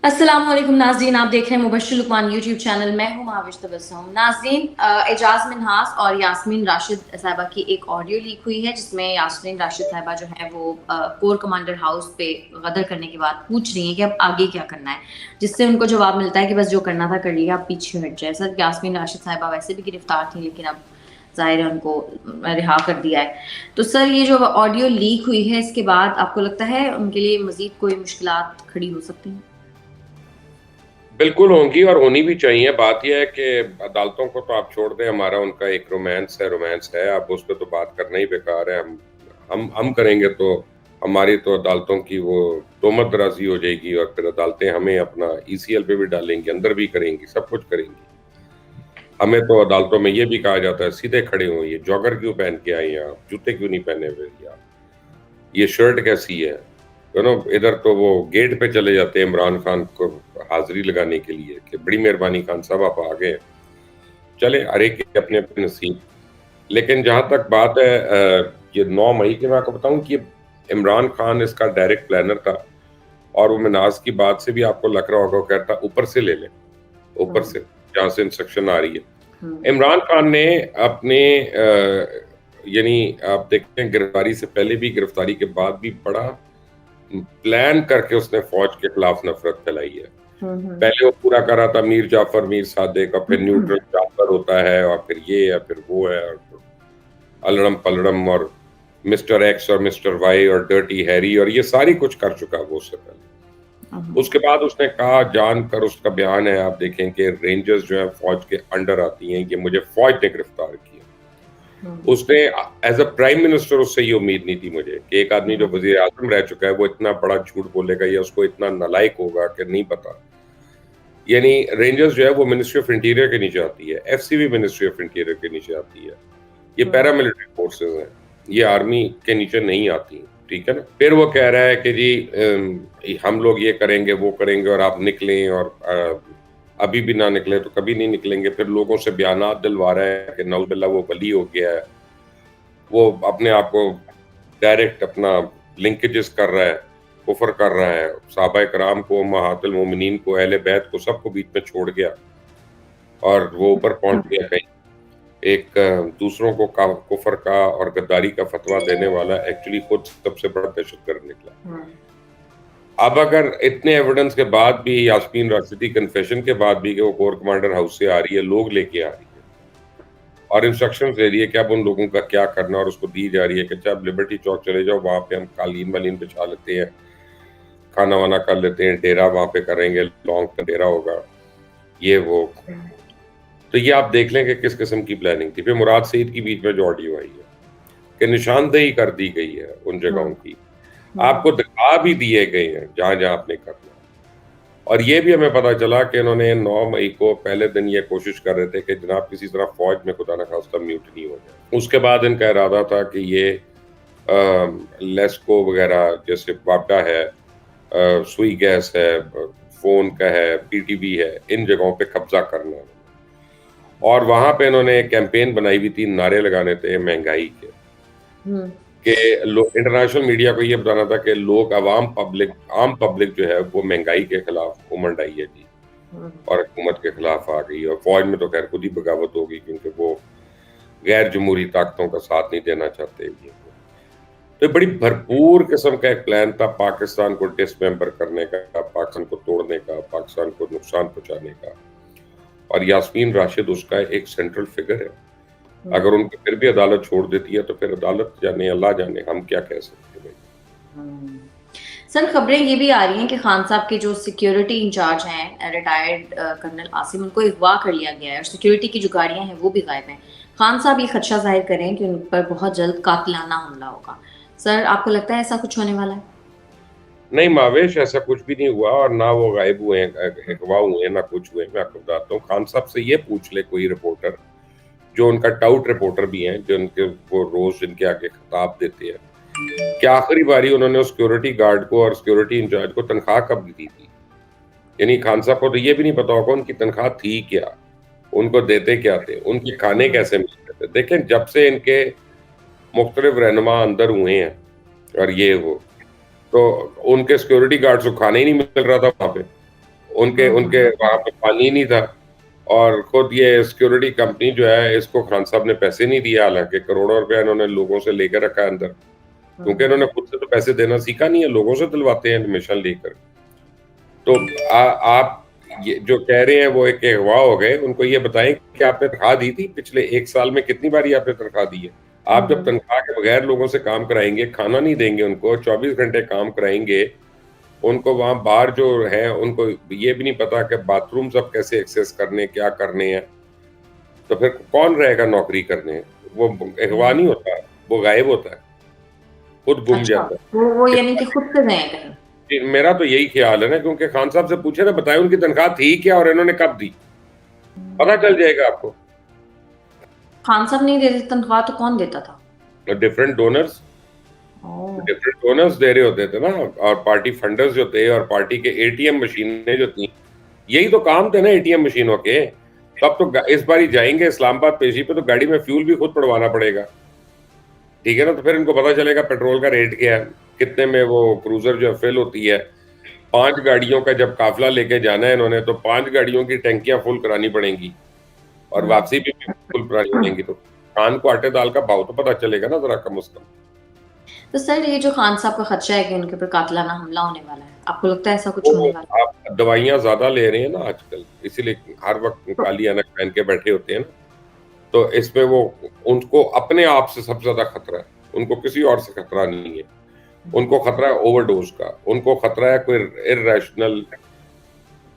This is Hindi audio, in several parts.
अस्सलाम वालेकुम नाज़रीन, आप देख रहे हैं मुबश्शिर लुकमान यूट्यूब चैनल। मैं हूं महाविश तबस्सुम। नाज़रीन, एजाज मिन्हास और यास्मीन राशिद साहिबा की एक ऑडियो लीक हुई है जिसमें यास्मीन राशिद साहिबा जो है वो कोर कमांडर हाउस पे गदर करने के बाद पूछ रही हैं कि अब आगे क्या करना है, जिससे उनको जवाब मिलता है कि बस जो करना था कर लिया, आप पीछे हट जाए। सर, यास्मीन राशिद साहिबा वैसे भी गिरफ्तार थी लेकिन अब ज़ाहिर है उनको रिहा कर दिया है। तो सर, ये जो ऑडियो लीक हुई है इसके बाद आपको लगता है उनके लिए मजीद कोई मुश्किलात खड़ी हो सकती हैं? बिल्कुल होंगी और होनी भी चाहिए। बात यह है कि अदालतों को तो आप छोड़ दें, हमारा उनका एक रोमांस है, अब उस पे तो बात करना ही बेकार है। हम करेंगे तो हमारी तो अदालतों की वो तोहमत दराज़ी हो जाएगी और फिर अदालतें हमें अपना ईसीएल पे भी डालेंगी, अंदर भी करेंगी, सब कुछ करेंगी। हमें तो अदालतों में ये भी कहा जाता है सीधे खड़े हों, ये जॉगर क्यों पहन के आई हैं आप? जूते क्यों नहीं पहने हुए यार? ये शर्ट कैसी है? इधर तो वो गेट पे चले जाते हैं इमरान खान को हाजिरी लगाने के लिए कि बड़ी मेहरबानी खान साहब आप आ गए। चले हर एक के अपने अपने नसीब। लेकिन जहाँ तक बात है ये 9 मई की, मैं आपको बताऊं कि इमरान खान इसका डायरेक्ट प्लानर था और वो मिनाज की बात से भी आपको लग रहा होगा, वो कहता ऊपर से ले लें, ऊपर हम्म। से जहाँ से इंस्ट्रक्शन आ रही है। हम्म। इमरान खान ने अपने यानी आप देखते हैं गिरफ्तारी से पहले भी, गिरफ्तारी के बाद भी बड़ा प्लान करके उसने फौज के खिलाफ नफरत फैलाई है। हम्म। पहले वो पूरा कर रहा था मीर जाफर मीर सादिक, और फिर न्यूट्रल जाफर होता है और फिर ये या फिर वो है, और अलड़म पलड़म और मिस्टर एक्स और मिस्टर वाई और डर्टी हैरी और ये सारी कुछ कर चुका वो उससे पहले। हम्म। उसके बाद उसने कहा, जानकर उसका बयान है, आप देखें कि रेंजर्स जो है फौज के अंडर आती हैं कि मुझे फौज ने गिरफ्तार किया। हम्म। उसने एज अ प्राइम मिनिस्टर उससे ये उम्मीद नहीं थी मुझे कि एक आदमी जो वजीर आजम रह चुका है वो इतना बड़ा झूठ बोलेगा या उसको इतना नालायक होगा कि नहीं पता। यानी रेंजर्स जो है वो मिनिस्ट्री ऑफ इंटीरियर के नीचे आती है, एफसीबी मिनिस्ट्री ऑफ इंटीरियर के नीचे आती है। ये हम्म। पैरामिलिट्री फोर्सेस हैं, ये आर्मी के नीचे नहीं आती, ठीक है ना। फिर वो कह रहा है कि जी हम लोग ये करेंगे वो करेंगे और आप निकलें, और अभी भी ना निकले तो कभी नहीं निकलेंगे। फिर लोगों से बयानात दिलवा रहा है कि नौजुबिल्ला वो वली हो गया है, वो अपने आप को डायरेक्ट अपना लिंकेजेस कर रहा है, कुफर कर रहा है, सहाबा कराम को, महातुल मोमिनीन को, अहले बैत को, सबको बीच में छोड़ गया और वो ऊपर पहुंच गया कहीं। एक दूसरों को कुफर का और गद्दारी का फतवा देने वाला एक्चुअली खुद सबसे बड़ा दहशतगर्द निकला। हम्म। अब अगर इतने एविडेंस के बाद भी, यास्मीन राशिदी कन्फेशन के बाद भी कि वो कोर कमांडर हाउस से आ रही है, लोग लेके आ रही है और इंस्ट्रक्शन दे रही है कि अब उन लोगों का क्या करना, और उसको दी जा रही है कि अच्छा आप लिबर्टी चौक चले जाओ, वहां पे हम कालीन वालीन बिछा लेते हैं, खाना वाना कर लेते हैं, डेरा वहां पे करेंगे, लॉन्ग का डेरा होगा, ये वो। तो ये आप देख लें कि किस किस्म की प्लानिंग थी। फिर मुराद सईद की बीच में जो ऑडियो आई है कि निशानदेही कर दी गई है उन जगहों की, हम्म। आपको दिखा भी दिए गए हैं जहां जहां आपने करना। और ये भी हमें पता चला कि इन्होंने 9 मई को पहले दिन ये कोशिश कर रहे थे कि जनाब किसी तरह फौज में खुदा न खास्ता म्यूटनी हो जाए। उसके बाद इनका इरादा था कि ये लेस्को वगैरह जैसे वापडा है, सुई गैस है, फोन का है, पीटीवी है, इन जगहों पे कब्जा करना है। और वहां पे इन्होंने एक कैंपेन बनाई हुई थी, नारे लगाने थे महंगाई के, हम्म। कि इंटरनेशनल मीडिया को ये बताना था कि लोग आम पब्लिक जो है वो महंगाई के खिलाफ उमड़ आई है जी, हम्म। और हुकूमत के खिलाफ आ गई। और फौज में तो खैर खुद ही बगावत होगी क्योंकि वो गैर जमहूरी ताकतों का साथ नहीं देना चाहते ये। तो बड़ी भरपूर किस्म का एक प्लान था पाकिस्तान को डिसमेंबर करने का, पाकिस्तान को तोड़ने का, पाकिस्तान को नुकसान पहुंचाने का। और यास्मीन राशिद उसका एक सेंट्रल फिगर है। हम्म। अगर उनको फिर भी अदालत छोड़ देती है तो फिर अदालत जाने, अल्लाह जाने, हम क्या कह सकते हैं भाई। हम्म। सर, खबरें ये भी आ रही हैं कि खान साहब के जो सिक्योरिटी इंचार्ज हैं, रिटायर्ड कर्नल आसिम, उनको अगवा कर लिया गया है और सिक्योरिटी की जो गाड़ियां हैं वो भी गायब हैं। खान साहब ये खदशा जाहिर करें कि उन पर बहुत जल्द कातिलाना हमला होगा। सर, आपको लगता है ऐसा कुछ होने वाला है? नहीं मावेश, ऐसा कुछ भी नहीं हुआ और ना वो गायब हुए हैं, अगवा हुए हैं, ना कुछ हुए। मैं आपको बताता हूँ, खान साहब से ये पूछ ले कोई रिपोर्टर, जो उनका टाउट रिपोर्टर भी हैं, जो उनके वो रोज जिनके आगे खिताब देते हैं, कि आखिरी बारी उन्होंने उस सिक्योरिटी गार्ड को और सिक्योरिटी इंचार्ज को तनख्वाह कब दी थी। यानी खान साहब को तो ये भी नहीं पता होगा उनकी तनख्वाह थी क्या, उनको देते क्या थे, उनके खाने हम्म। कैसे मिलते थे। देखें, जब से इनके मुख्तलिफ रहनुमा अंदर हुए हैं और ये वो, तो उनके सिक्योरिटी गार्ड्स को खाना ही नहीं मिल रहा था वहां पे। उनके उनके वहां पे पानी नहीं था, और खुद ये सिक्योरिटी कंपनी जो है इसको खान साहब ने पैसे नहीं दिए, हालांकि करोड़ों रुपया इन्होंने लोगों से लेकर रखा है अंदर, क्योंकि इन्होंने खुद से तो पैसे देना सीखा नहीं है, लोगों से दिलवाते हैं एडमिशन लेकर। तो आप ये जो कह रहे हैं वो एक अगवा हो गए। उनको ये बताएं कि आपने तनख्वाह दी थी पिछले 1 साल में, कितनी बारी आपने तनख्वाह दी है? आप जब तनख्वाह के बगैर लोगों से काम कराएंगे, खाना नहीं देंगे उनको, 24 घंटे काम कराएंगे, उनको वहां बाहर जो है उनको ये भी नहीं पता कि बाथरूम सब कैसे एक्सेस करने, क्या करने हैं, तो फिर कौन रहेगा नौकरी करने? वो अगवा नहीं होता, वो गायब होता है, खुद गुम अच्छा, जाता है। वो यानी कि खुद से गए कहीं? मेरा तो यही ख्याल है ना, क्योंकि खान साहब से पूछे ना, बताए उनकी तनख्वाह थी क्या और इन्होंने कब दी, पता चल जाएगा आपको। खान साहब नहीं देते तनख्वाह तो कौन देता था? डिफरेंट डोनर्स, ओह, डिफरेंट डोनर्स दे रहे होते थे ना, और पार्टी फंडर्स जो थे और पार्टी के एटीएम मशीनें जो थी, यही तो काम थे ना एटीएम मशीनों के। तब तो इस बार जाएंगे इस्लामाबाद पेशी पे तो गाड़ी में फ्यूल भी खुद पड़वाना पड़ेगा, ठीक है ना? तो फिर इनको पता चलेगा पेट्रोल का रेट क्या है, कितने में वो क्रूजर जो फिल होती है। 5 गाड़ियों का जब काफिला लेके जाना है इन्होंने, तो 5 गाड़ियों की टैंकियां फुल करानी पड़ेंगी, और वापसी भी फुल करानी पड़ेंगी। तो खान को आटे दाल का भाव तो पता चलेगा ना जरा, कम से कम। तो सर ये जो खान साहब का खदशा है कि उनके ऊपर कातिलाना हमला होने वाला है, आपको लगता है ऐसा कुछ वो होने वाला आप दवाइयां ज्यादा ले रहे हैं ना आजकल, इसीलिए हर वक्त है? काली ऐनक पहन के बैठे होते हैं ना, तो इसमें वो उनको अपने आप से सबसे ज्यादा खतरा है, उनको किसी और से खतरा नहीं है। उनको खतरा है ओवरडोज का, उनको खतरा है कोई इरेशनल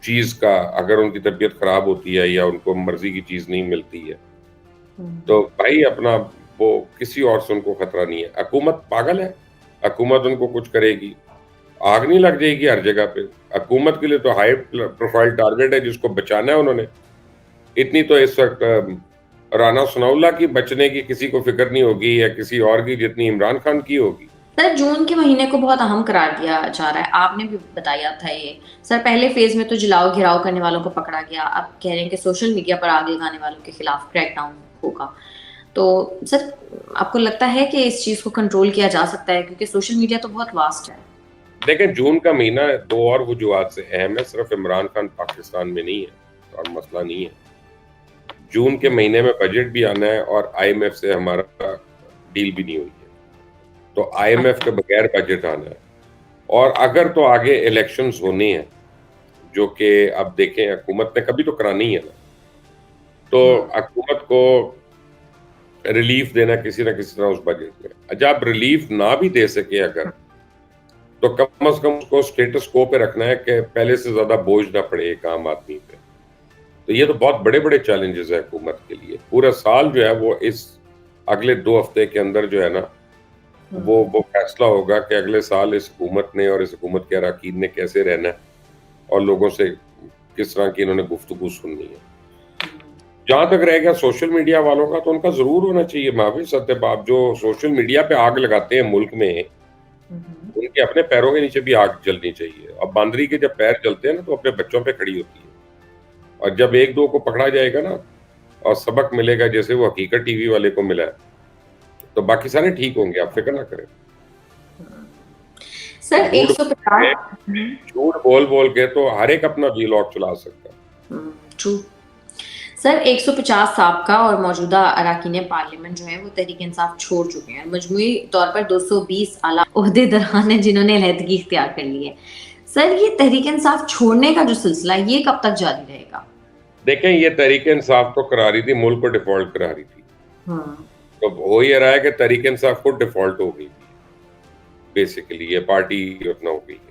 चीज का, अगर उनकी तबीयत खराब होती है या उनको मर्जी की चीज नहीं मिलती है, तो भाई अपना वो किसी और से उनको खतरा नहीं है। हुकूमत पागल है, हुकूमत उनको कुछ करेगी, आग नहीं लग जाएगी हर जगह पे? हुकूमत के लिए तो हाई प्रोफाइल टारगेट है जिसको बचाना है उन्होंने। इतनी तो इस वक्त राना सनाउल्लाह की बचने की किसी को फिक्र नहीं होगी, या किसी और की जितनी इमरान खान की होगी। सर जून के महीने को बहुत अहम करार दिया जा रहा है, आपने भी बताया था ये। सर पहले फेज में तो जलाओ घिराव करने वालों को पकड़ा गया, अब कह रहे हैं कि सोशल मीडिया पर आग लगाने वालों के खिलाफ क्रैकडाउन होगा। तो सर आपको लगता है कि इस चीज को कंट्रोल किया जा सकता है, क्योंकि सोशल मीडिया तो बहुत वास्ट है? देखें, जून का महीना दो और वजूहत से अहम है, सिर्फ इमरान खान पाकिस्तान में नहीं है और मसला नहीं है। जून के महीने में बजट भी आना है और आईएमएफ से हमारा डील भी नहीं हुई है, तो आईएमएफ के बगैर बजट आना है। और अगर तो आगे इलेक्शंस होने हैं, जो कि अब देखें हुकूमत ने कभी तो करानी है ना, तो हुकूमत को रिलीफ देना किसी ना किसी तरह उस बजट में। जब रिलीफ ना भी दे सके अगर, तो कम से कम उसको स्टेटस को पे रखना है कि पहले से ज्यादा बोझ ना पड़े एक आम आदमी पे। तो ये तो बहुत बड़े बड़े चैलेंजेस है हुकूमत के लिए। पूरा साल जो है वो इस अगले 2 हफ्ते के अंदर जो है ना, वो फैसला होगा कि अगले साल इस हुकूमत ने और इस हुकूमत के अरकान ने कैसे रहना है और लोगों से किस तरह की इन्होंने गुफ्तगू सुननी है। जहां तक रह गया सोशल मीडिया वालों का, तो उनका जरूर होना चाहिए माफी सत्यपाप। जो सोशल मीडिया पे आग लगाते हैं मुल्क में, उनके अपने पैरों के नीचे भी आग जलनी चाहिए। अब बांदरी के जब पैर जलते हैं ना, तो अपने बच्चों पे खड़ी होती है, और जब एक दो को पकड़ा जाएगा ना और सबक मिलेगा, जैसे वो हकीकत टीवी वाले को मिला है, तो बाकी सारे ठीक होंगे, आप फिक्र ना करें। सर झूठ 150 झूठ बोल बोल के तो हर एक अपना वीलॉग चला सकता है। ट्रू। सर 150 साबका और मौजूदा अरकान पार्लियामेंट जो है वो तहरीक इंसाफ छोड़ चुके हैं। मजमूई तौर पर 220 आला ओहदेदारान हैं जिन्होंने अलहदगी इख्तियार कर ली है। सर ये तहरीक इंसाफ छोड़ने का जो सिलसिला है ये कब तक जारी रहेगा? देखें, ये तहरीक इंसाफ तो करा रही थी, मुल्क को डिफॉल्ट करा रही थी, तो हो ये रहा है कि तहरीक इंसाफ को डिफॉल्ट हो गई थी। बेसिकली ये पार्टी अपना हो गई है।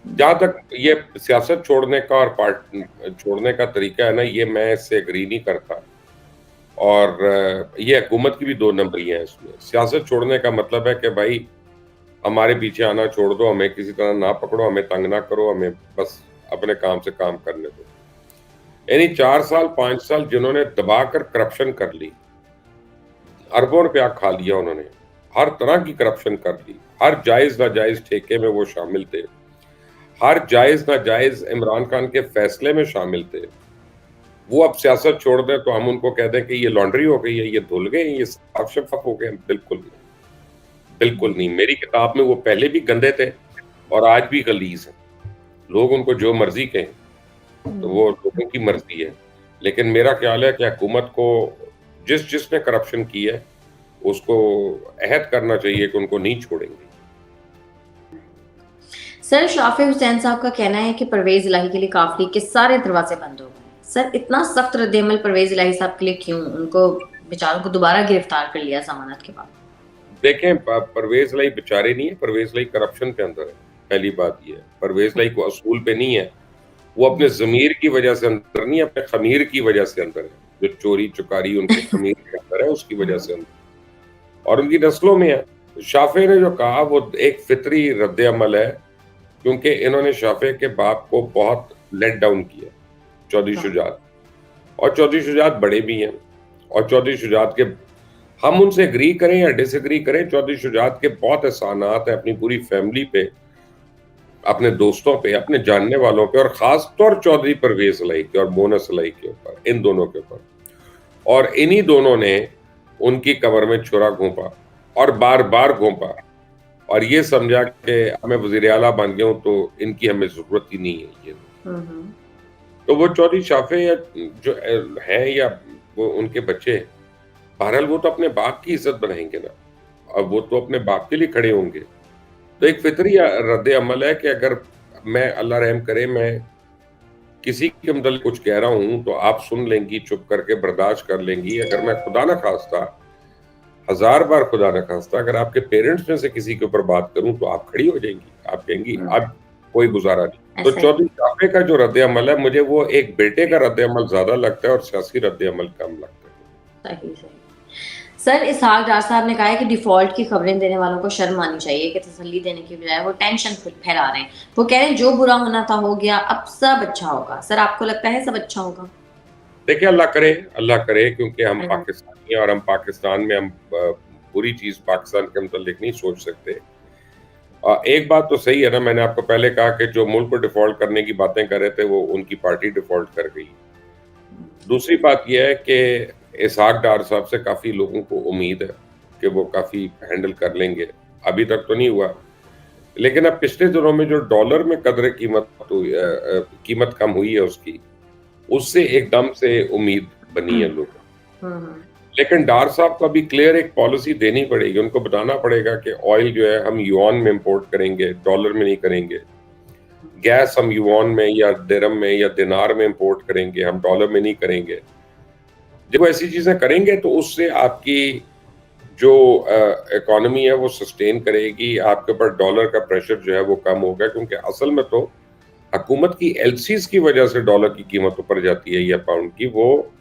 जहां तक ये सियासत छोड़ने का और पार्टी छोड़ने का तरीका है ना, ये मैं इससे एग्री नहीं करता। और ये हुकूमत की भी 2 नंबरियां हैं इसमें। सियासत छोड़ने का मतलब है कि भाई हमारे पीछे आना छोड़ दो, हमें किसी तरह ना पकड़ो, हमें तंग ना करो, हमें बस अपने काम से काम करने दो। यानी 4 साल 5 साल जिन्होंने दबाकर करप्शन कर ली, अरबों रुपया खा लिया उन्होंने, हर तरह की करप्शन कर ली, हर जायज नाजायज ठेके में वो शामिल थे, हर जायज नाजायज इमरान खान के फैसले में शामिल थे। वो अब सियासत छोड़ दें तो हम उनको कह दें कि ये लॉन्ड्री हो गई है, ये धुल गए, ये साफ शफाफ हो गए? बिल्कुल नहीं, बिल्कुल नहीं। मेरी किताब में वो पहले भी गंदे थे और आज भी गलीज हैं। लोग उनको जो मर्जी कहें, तो वो लोगों की मर्जी है। लेकिन मेरा ख्याल है कि हुकूमत को जिसने करप्शन की है उसको अहद करना चाहिए कि उनको नहीं छोड़ेंगे। सर, शाफिर हुसैन साहब का कहना है कि परवेज इलाही के लिए काफली के सारे दरवाजे बंद हो गए। सर, इतना सख्त रद्देमल परवेज इलाही साहब के लिए क्यों? उनको बेचारों को दोबारा गिरफ्तार कर लिया जमानत के बाद। देखें, परवेज लाई बेचारे नहीं है, परवेज लाई करप्शन के अंदर है। पहली बात ये है, परवेज लाई को असूल पे नहीं है, वो अपने ज़मीर की वजह से अंदर नहीं, अपने खमीर की वजह से अंदर है। जो चोरी चुकारी उनके खमीर के अंदर है, उसकी वजह से अंदर, और उनकी नस्लों में है। शाफे ने जो कहा वो एक फितरी रद्द अमल है, क्योंकि इन्होंने शाफे के बाप को बहुत लेट डाउन किया, चौधरी शुजात। और चौधरी शुजात बड़े भी हैं, और चौधरी शुजात के, हम उनसे एग्री करें या डिसएग्री करें, चौधरी शुजात के बहुत एहसानात हैं अपनी पूरी फैमिली पे, अपने दोस्तों पे, अपने जानने वालों पे, और खास तौर चौधरी परवेज इलाही के और मोनस इलाही के ऊपर, इन दोनों के ऊपर। और इन्हीं दोनों ने उनकी कमर में छुरा घोंपा, और बार बार घोंपा, और ये समझा कि मैं वजीर आला बन गया हूं तो इनकी हमें जरूरत ही नहीं है ये। तो वो चौधरी शाफे या जो हैं या वो उनके बच्चे, बहरहाल वो तो अपने बाप की इज्जत बनाएंगे ना, और वो तो अपने बाप के लिए खड़े होंगे। तो एक फितरी रद्द अमल है कि अगर मैं, अल्लाह रहम करे, मैं किसी के मतलब कुछ कह रहा हूं तो आप सुन लेंगी, चुप करके बर्दाश्त कर लेंगी। अगर मैं खुदा न खास्ता, हजार बार खुदा न खास्ता, अगर आपके पेरेंट्स में से किसी के ऊपर बात करूं तो आप खड़ी हो जाएंगी, आप कहेंगी अब कोई गुजारा नहीं। तो चौधरी शाफे का जो रद्द अमल है, मुझे वो एक बेटे का रद्द अमल ज्यादा लगता है और सियासी रद्द अमल कम लगता है। सही। सर, इसहाक डार साहब ने कहा है कि डिफॉल्ट की खबरें देने वालों को शर्म आनी चाहिए कि तसल्ली देने की बजाय वो टेंशन फैला रहे हैं। वो कह रहे हैं जो बुरा होना था हो गया, अब सब अच्छा होगा। सर, आपको लगता है सब अच्छा होगा? देखिए, अल्लाह करे, क्योंकि हम पाकिस्तानी हैं और हम पाकिस्तान में, हम पूरी चीज पाकिस्तान के मुतालिक नहीं सोच सकते। एक बात तो सही है ना, मैंने आपको पहले कहा कि जो मुल्क को डिफॉल्ट करने की बातें कर रहे थे वो उनकी पार्टी डिफॉल्ट कर गई। दूसरी बात यह है कि इसहाक डार साहब से काफी लोगों को उम्मीद है कि वो काफी हैंडल कर लेंगे। अभी तक तो नहीं हुआ, लेकिन अब पिछले दिनों में जो डॉलर में कदर कीमत कम हुई है उसकी, उससे एकदम से उम्मीद बनी है लोगों। लेकिन डार साहब को अभी क्लियर एक पॉलिसी देनी पड़ेगी, उनको बताना पड़ेगा कि ऑयल जो है हम युआन में इंपोर्ट करेंगे, डॉलर में नहीं करेंगे। गैस हम युआन में या दिरहम में या दिनार में इंपोर्ट करेंगे, हम डॉलर में नहीं करेंगे। जब वो ऐसी चीजें करेंगे तो उससे आपकी जो इकोनॉमी है वो सस्टेन करेगी, आपके ऊपर डॉलर का प्रेशर जो है वो कम होगा। क्योंकि असल में तो हुकूमत की एलसीज की वजह से डॉलर की कीमत ऊपर जाती है या पाउंड की, वो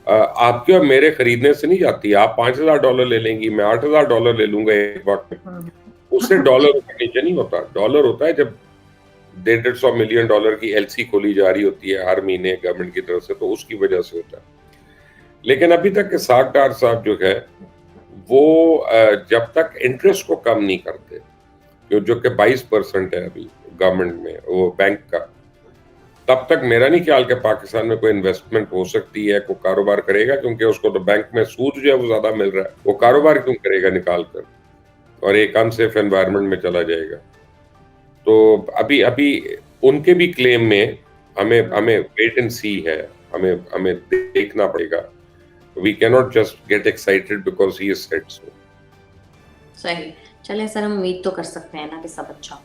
आपके और मेरे खरीदने से नहीं जाती। आप $5,000 ले लेंगी, मैं $8,000 ले लूंगा एक वक्त में, उससे डॉलर ऊपर नीचे नहीं होता। डॉलर होता है जब $150 मिलियन की एलसी खोली जा रही होती है हर महीने गवर्नमेंट की तरफ से, तो उसकी वजह से होता है। लेकिन अभी तक इसहाक डार साहब जो है वो जब तक इंटरेस्ट को कम नहीं करते, जो कि 22% है अभी गवर्नमेंट में वो बैंक का, तब तक मेरा नहीं ख्याल कि पाकिस्तान में कोई इन्वेस्टमेंट हो सकती है, कोई कारोबार करेगा। क्योंकि उसको तो बैंक में सूद जो है वो ज्यादा मिल रहा है, वो कारोबार क्यों करेगा निकाल कर, और एक अनसेफ एनवायरनमेंट में चला जाएगा। तो अभी अभी उनके भी क्लेम में हमें वेट एंड सी है, हमें देखना पड़ेगा। We cannot just get excited because he is said so. सही। चलें सर, हम उम्मीद तो कर सकते हैं ना कि सब अच्छा हो।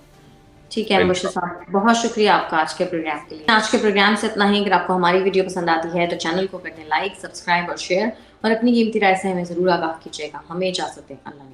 ठीक है मुबश्शिर साहब, बहुत शुक्रिया आपका आज के प्रोग्राम के लिए। आज के प्रोग्राम से इतना ही। अगर आपको हमारी वीडियो पसंद आती है तो चैनल को कर दें लाइक, सब्सक्राइब और शेयर, और अपनी कीमती राय से हमें जरूर आगाह कीजिएगा। हमें इजाजत दें, अल्लाह ने।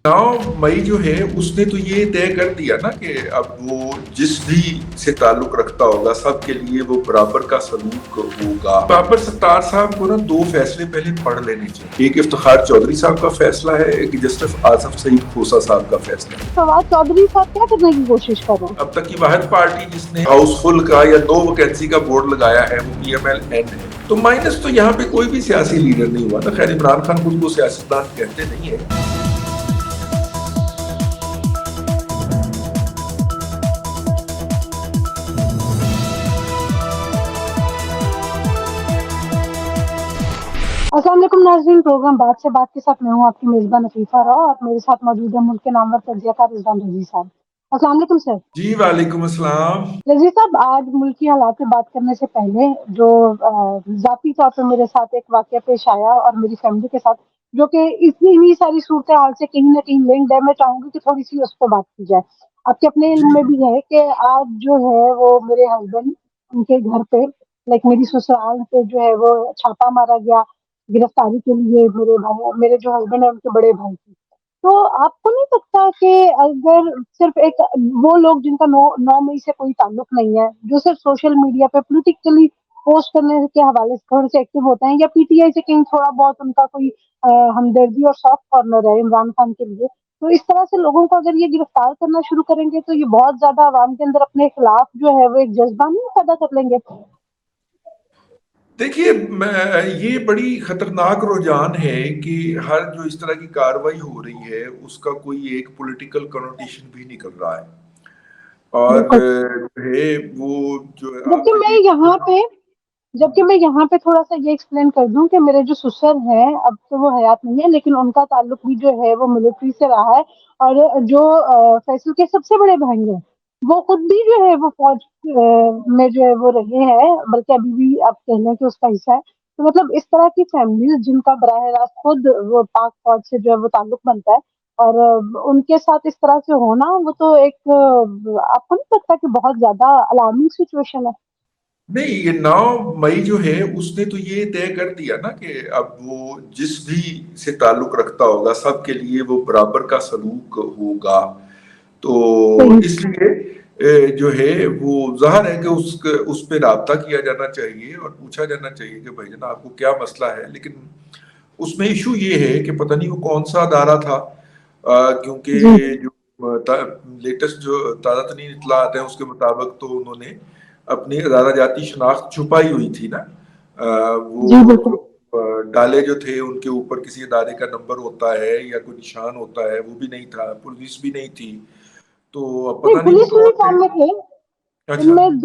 9 मई जो है उसने तो ये तय कर दिया ना कि अब वो जिस भी से ताल्लुक रखता होगा सबके लिए वो बराबर का सलूक होगा। बाबर सत्तार साहब को ना 2 फैसले पहले पढ़ लेने चाहिए। एक इफ्तिखार चौधरी साहब का फैसला है, एक जस्टिस आसफ सईद खोसा साहब का फैसला है। फवाद चौधरी साहब क्या करने की कोशिश कर रहे हैं? अब तक की वाहिद पार्टी जिसने हाउसफुल का या 2 वैकेंसी का बोर्ड लगाया है वो PMLN है। तो माइनस तो यहाँ पे कोई भी सियासी लीडर नहीं हुआ ना। खैर, इमरान खान खुद को सियासतदान कहते नहीं है। अस्सलाम वालेकुम नाज़रीन, प्रोग्राम बात से बात के साथ मैं हूँ आपकी मेजबान अफीफा राव और मेरे साथ मौजूद है मुल्क के नामवर तज्जियाकार रिजवान रज़ी साहब। अस्सलाम वालेकुम सर। जी वालेकुम अस्सलाम। रजी साहब, आज मुल्क की हालात पे बात करने से पहले जो ज़ाती तौर पे मेरे साथ एक वाक़या पेश आया और मेरी फैमिली के साथ, जो कि इन्हीं सारी सूरत हाल से कहीं न कहीं लिंक्ड है, मैं चाहूँगी कि थोड़ी-सी उस पे बात की जाए। आपके अपने इल्म जी में भी है कि आज जो है वो मेरे हस्बैंड, उनके घर पे, लाइक मेरी ससुराल पे जो है वो छापा मारा गया गिरफ्तारी के लिए, मेरे जो हस्बैंड है उनके बड़े भाई की। तो आपको नहीं लगता कि अगर सिर्फ एक वो लोग जिनका 9 मई से कोई ताल्लुक नहीं है, जो सिर्फ सोशल मीडिया पे पॉलिटिकली पोस्ट करने के हवाले से थोड़े से एक्टिव होते हैं, या पीटीआई से कहीं थोड़ा बहुत उनका कोई हमदर्दी और सॉफ्ट कॉर्नर है इमरान खान के लिए, तो इस तरह से लोगों को अगर ये गिरफ्तार करना शुरू करेंगे तो ये बहुत ज्यादा आवाम के अंदर अपने खिलाफ जो है वो एक जज्बा नहीं पैदा कर लेंगे? देखिए, ये बड़ी खतरनाक रुझान है कि हर जो इस तरह की कार्रवाई हो रही है उसका कोई एक पॉलिटिकल कनोटेशन भी निकल रहा है। और बिल्कुल। जो है वो जो आप जबकि मैं देखें। यहाँ पे जबकि मैं यहाँ पे थोड़ा-सा ये एक्सप्लेन कर दूँ कि मेरे जो ससुर हैं, अब तो वो हयात नहीं है, लेकिन उनका ताल्लुक भी जो है वो मिलिट्री से रहा है, और जो फैसल के सबसे बड़े भाई हैं, वो खुद भी जो है वो फ़ौज में जो है वो रहे हैं, बल्कि अभी भी आप कह लें कि उसका हिस्सा है। तो मतलब इस तरह की फैमिलीज़ जिनका बराह रास्त खुद वो पाक फ़ौज से जो है वो ताल्लुक बनता है, और उनके साथ इस तरह से होना, वो तो एक आपको नहीं लगता कि बहुत ज़्यादा अलार्मिंग सिचुएशन है? नहीं, ये 9 मई जो है उसने तो ये तय कर दिया ना कि अब वो जिस भी से ताल्लुक रखता होगा सबके लिए वो बराबर का सलूक होगा। तो सही। इसलिए जो है वो ज़ाहिर है कि उस पे राब्ता किया जाना चाहिए और पूछा जाना चाहिए कि भाईजान आपको क्या मसला है। लेकिन उसमें इशू ये है कि पता नहीं वो कौन सा अदारा था, क्योंकि जी। जो लेटेस्ट जो ताज़ा तरीन इत्तलात हैं उसके मुताबिक तो उन्होंने अपनी अदारा जाती शनाख्त छुपाई हुई थी ना। जी, वो बिल्कुल। जो डाले जो थे उनके ऊपर किसी अदारे का नंबर होता है या कोई निशान होता है, वो भी नहीं था, पुलिस भी नहीं थी। तो अब नहीं, पता नहीं वो पुलिस कौन थे। यूनिफ़ॉर्म में थे। अच्छा। उनमें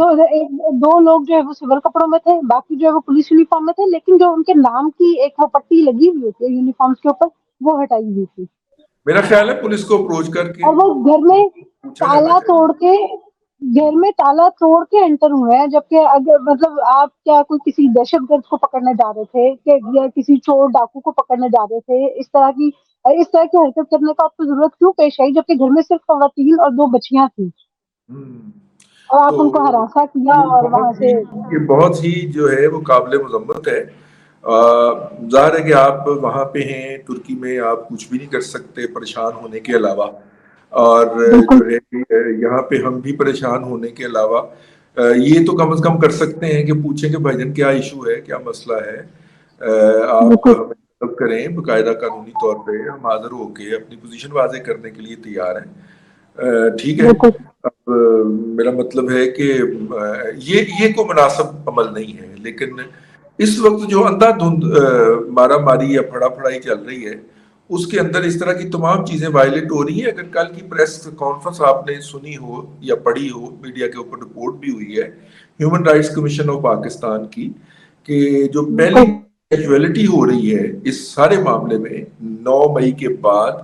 2 लोग जो है वो सिविल कपड़ों में थे, बाकी जो है वो पुलिस यूनिफ़ॉर्म में थे, लेकिन जो उनके नाम की एक वो पट्टी लगी हुई होती है यूनिफ़ॉर्म्स के ऊपर, वो हटाई हुई थी। मेरा ख्याल है पुलिस को अप्रोच करके और वो घर में पूछा जाना ताला चाहिए। तोड़ के घर में ताला तोड़ के एंटर हुए हैं, जबकि अगर मतलब आप क्या कोई किसी दहशतगर्द को पकड़ने जा रहे थे कि या किसी चोर डाकू को पकड़ने जा रहे थे, इस तरह की हरकत करने का आपको जरूरत क्यों पेश आई, जबकि घर में सिर्फ खवातीन और 2 बच्चियां थी, हम्म। और तो आप उनको हरासा किया ये और वहां बहुत ही से। ये बहुत ही जो है वो काबिल मजम्मत है। जाहिर है कि आप वहाँ पे हैं तुर्की में, आप कुछ भी नहीं कर सकते परेशान होने के अलावा। और बिल्कुल। जो है यहाँ पे हम भी परेशान होने के अलावा ये तो कम से कम कर सकते हैं कि पूछें कि भाईजान क्या इशू है, क्या मसला है, आप बिल्कुल। हमें मदद करें बाकायदा कानूनी तौर पे। हम हाजिर होके अपनी पोजीशन वाजे करने के लिए तैयार हैं। ठीक है। बिल्कुल। अब मेरा मतलब है कि ये कोई मुनासिब अमल नहीं है। लेकिन इस वक्त जो अंधाधुंध मारा मारी या फड़ा फड़ाई चल रही है उसके अंदर इस तरह की तमाम चीजें वायलेट हो रही है। अगर कल की प्रेस कॉन्फ्रेंस आपने सुनी हो या पढ़ी हो, मीडिया के ऊपर रिपोर्ट भी हुई है human rights commission of Pakistan की, कि जो पहली बिल्कुल। कैजुअलिटी हो रही है इस सारे मामले में 9 मई के बाद,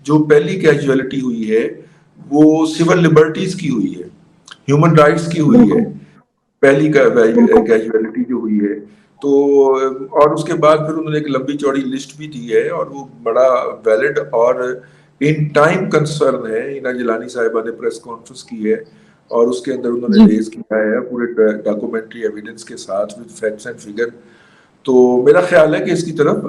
जो पहली कैजुअलिटी हुई है वो सिविल लिबर्टीज की हुई है, ह्यूमन राइट्स की हुई है। बिल्कुल। पहली बिल्कुल। कैजुअलिटी जो हुई है। तो और उसके बाद फिर उन्होंने एक लंबी चौड़ी लिस्ट भी दी है और वो बड़ा वैलिड और इन टाइम कंसर्न है। इना जिलानी साहिबा ने प्रेस कॉन्फ्रेंस की है और उसके अंदर उन्होंने जी। रेज किया है पूरे डॉक्यूमेंट्री एविडेंस के साथ विद फैक्ट्स एंड फिगर। तो मेरा ख्याल है कि इसकी तरफ